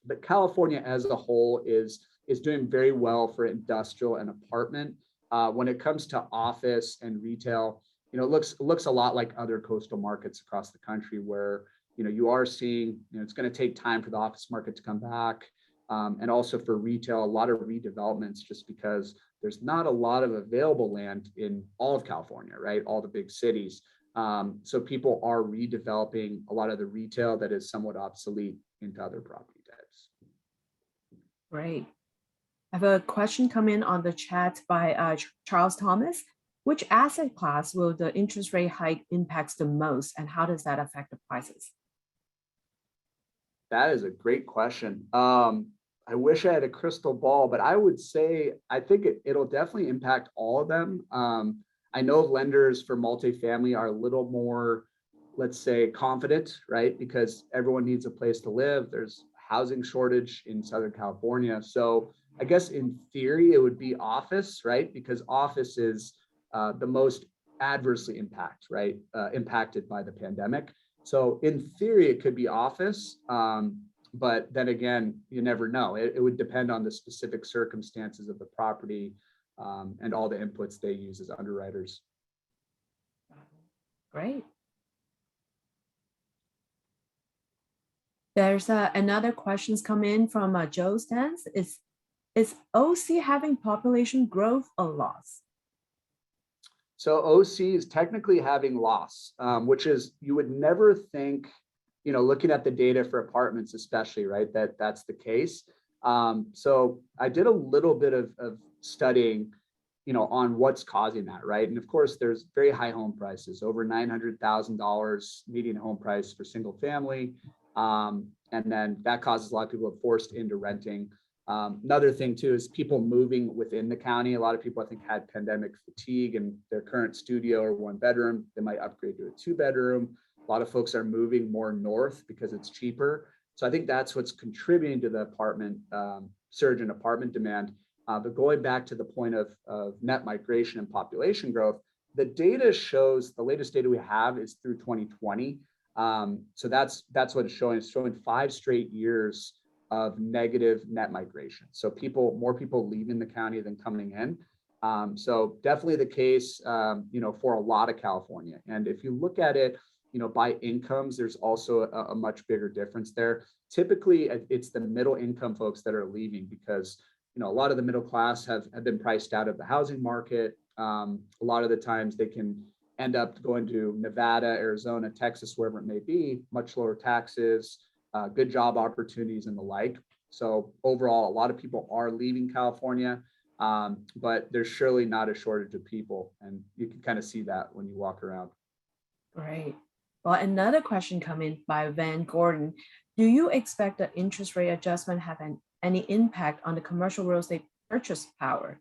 But California as a whole is doing very well for industrial and apartment. When it comes to office and retail, it looks a lot like other coastal markets across the country where, you are seeing, it's going to take time for the office market to come back. And also for retail, a lot of redevelopments, just because there's not a lot of available land in all of California, right? All the big cities. So people are redeveloping a lot of the retail that is somewhat obsolete into other property types. Great. I have a question come in on the chat by Charles Thomas. Which asset class will the interest rate hike impacts the most, and how does that affect the prices? That is a great question. I wish I had a crystal ball, but I would say, I think it'll definitely impact all of them. I know lenders for multifamily are a little more, let's say, confident, right? Because everyone needs a place to live. There's housing shortage in Southern California. So I guess in theory, it would be office, right? Because office is the most adversely impacted by the pandemic. So in theory, it could be office, but then again, you never know. It would depend on the specific circumstances of the property and all the inputs they use as underwriters. Great. There's another questions come in from Joe Stans. Is OC having population growth or loss? So OC is technically having loss, which is, you would never think, looking at the data for apartments especially, right, that's the case. So I did a little bit of studying, on what's causing that, right? And of course, there's very high home prices, over $900,000 median home price for single family. And then that causes a lot of people forced into renting. Another thing too is people moving within the county. A lot of people I think had pandemic fatigue and their current studio or 1-bedroom, they might upgrade to a 2-bedroom. A lot of folks are moving more north because it's cheaper. So I think that's what's contributing to the apartment surge in apartment demand. But going back to the point of net migration and population growth, the data shows, the latest data we have is through 2020. So that's what it's showing. It's showing 5 straight years of negative net migration. So more people leaving the county than coming in. So definitely the case, for a lot of California. And if you look at it, by incomes, there's also a much bigger difference there. Typically, it's the middle income folks that are leaving because, a lot of the middle class have been priced out of the housing market. A lot of the times they can end up going to Nevada, Arizona, Texas, wherever it may be, much lower taxes, good job opportunities and the like. So overall, a lot of people are leaving California, but there's surely not a shortage of people. And you can kind of see that when you walk around. Great. Well, another question coming by Van Gordon. Do you expect the interest rate adjustment have any impact on the commercial real estate purchase power?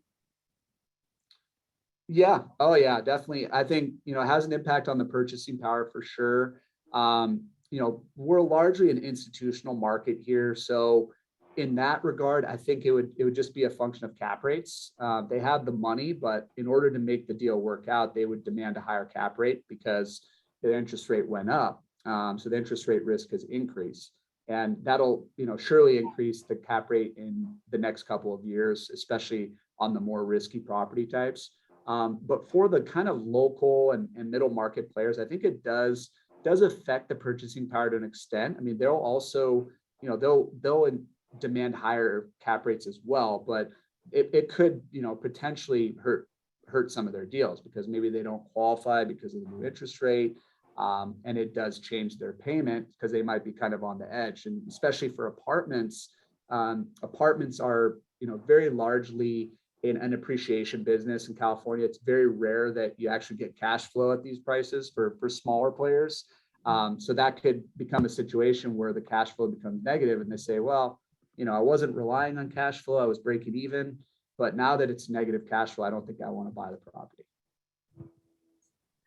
Yeah. Oh, yeah, definitely. I think, it has an impact on the purchasing power for sure. We're largely an institutional market here. So in that regard, I think it would just be a function of cap rates. They have the money, but in order to make the deal work out, they would demand a higher cap rate because the interest rate went up. So the interest rate risk has increased. And that'll, surely increase the cap rate in the next couple of years, especially on the more risky property types. But for the kind of local and middle market players, I think it does affect the purchasing power to an extent. I mean, they'll also, they'll demand higher cap rates as well, but it could, potentially hurt some of their deals because maybe they don't qualify because of the new interest rate. And it does change their payment because they might be kind of on the edge. And especially for apartments, apartments are, very largely in an appreciation business in California. It's very rare that you actually get cash flow at these prices for smaller players. So that could become a situation where the cash flow becomes negative and they say, well, I wasn't relying on cash flow, I was breaking even, but now that it's negative cash flow, I don't think I want to buy the property.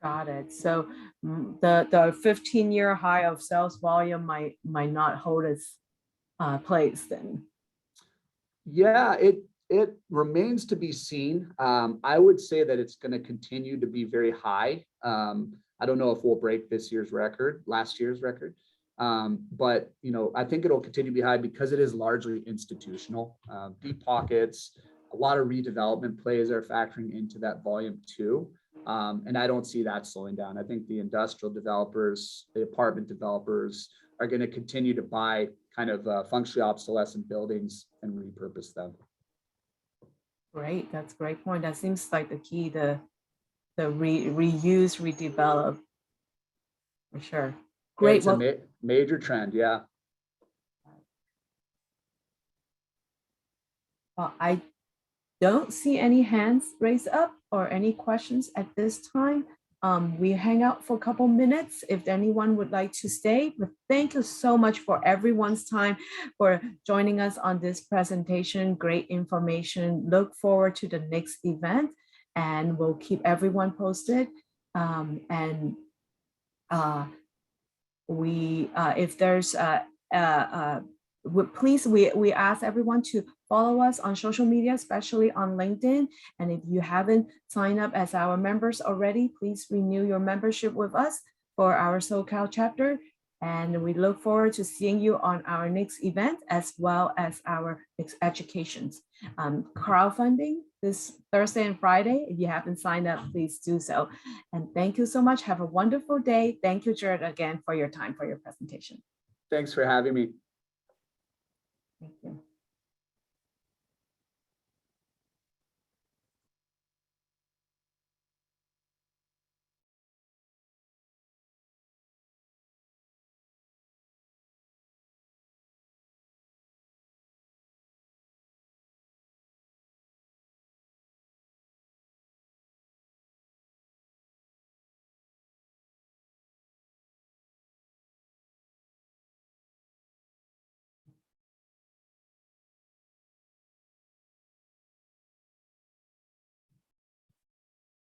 Got it. So the 15-year high of sales volume might not hold its place then. Yeah, it remains to be seen. I would say that it's going to continue to be very high. I don't know if we'll break last year's record, but I think it'll continue to be high because it is largely institutional. Deep pockets, a lot of redevelopment plays are factoring into that volume too. And I don't see that slowing down. I think the industrial developers, the apartment developers are going to continue to buy kind of functionally obsolescent buildings and repurpose them. Great, that's a great point. That seems like the key, the reuse, redevelop, for sure. Great. It's a major trend, yeah. Well, I don't see any hands raised up or any questions at this time. We hang out for a couple minutes if anyone would like to stay, but thank you so much for everyone's time for joining us on this presentation. Great information. Look forward to the next event and we'll keep everyone posted. If there's please, we ask everyone to follow us on social media, especially on LinkedIn. And if you haven't signed up as our members already, please renew your membership with us for our SoCal chapter. And we look forward to seeing you on our next event, as well as our next educations. Crowdfunding this Thursday and Friday. If you haven't signed up, please do so. And thank you so much. Have a wonderful day. Thank you, Jared, again, for your time, for your presentation. Thanks for having me. Thank you.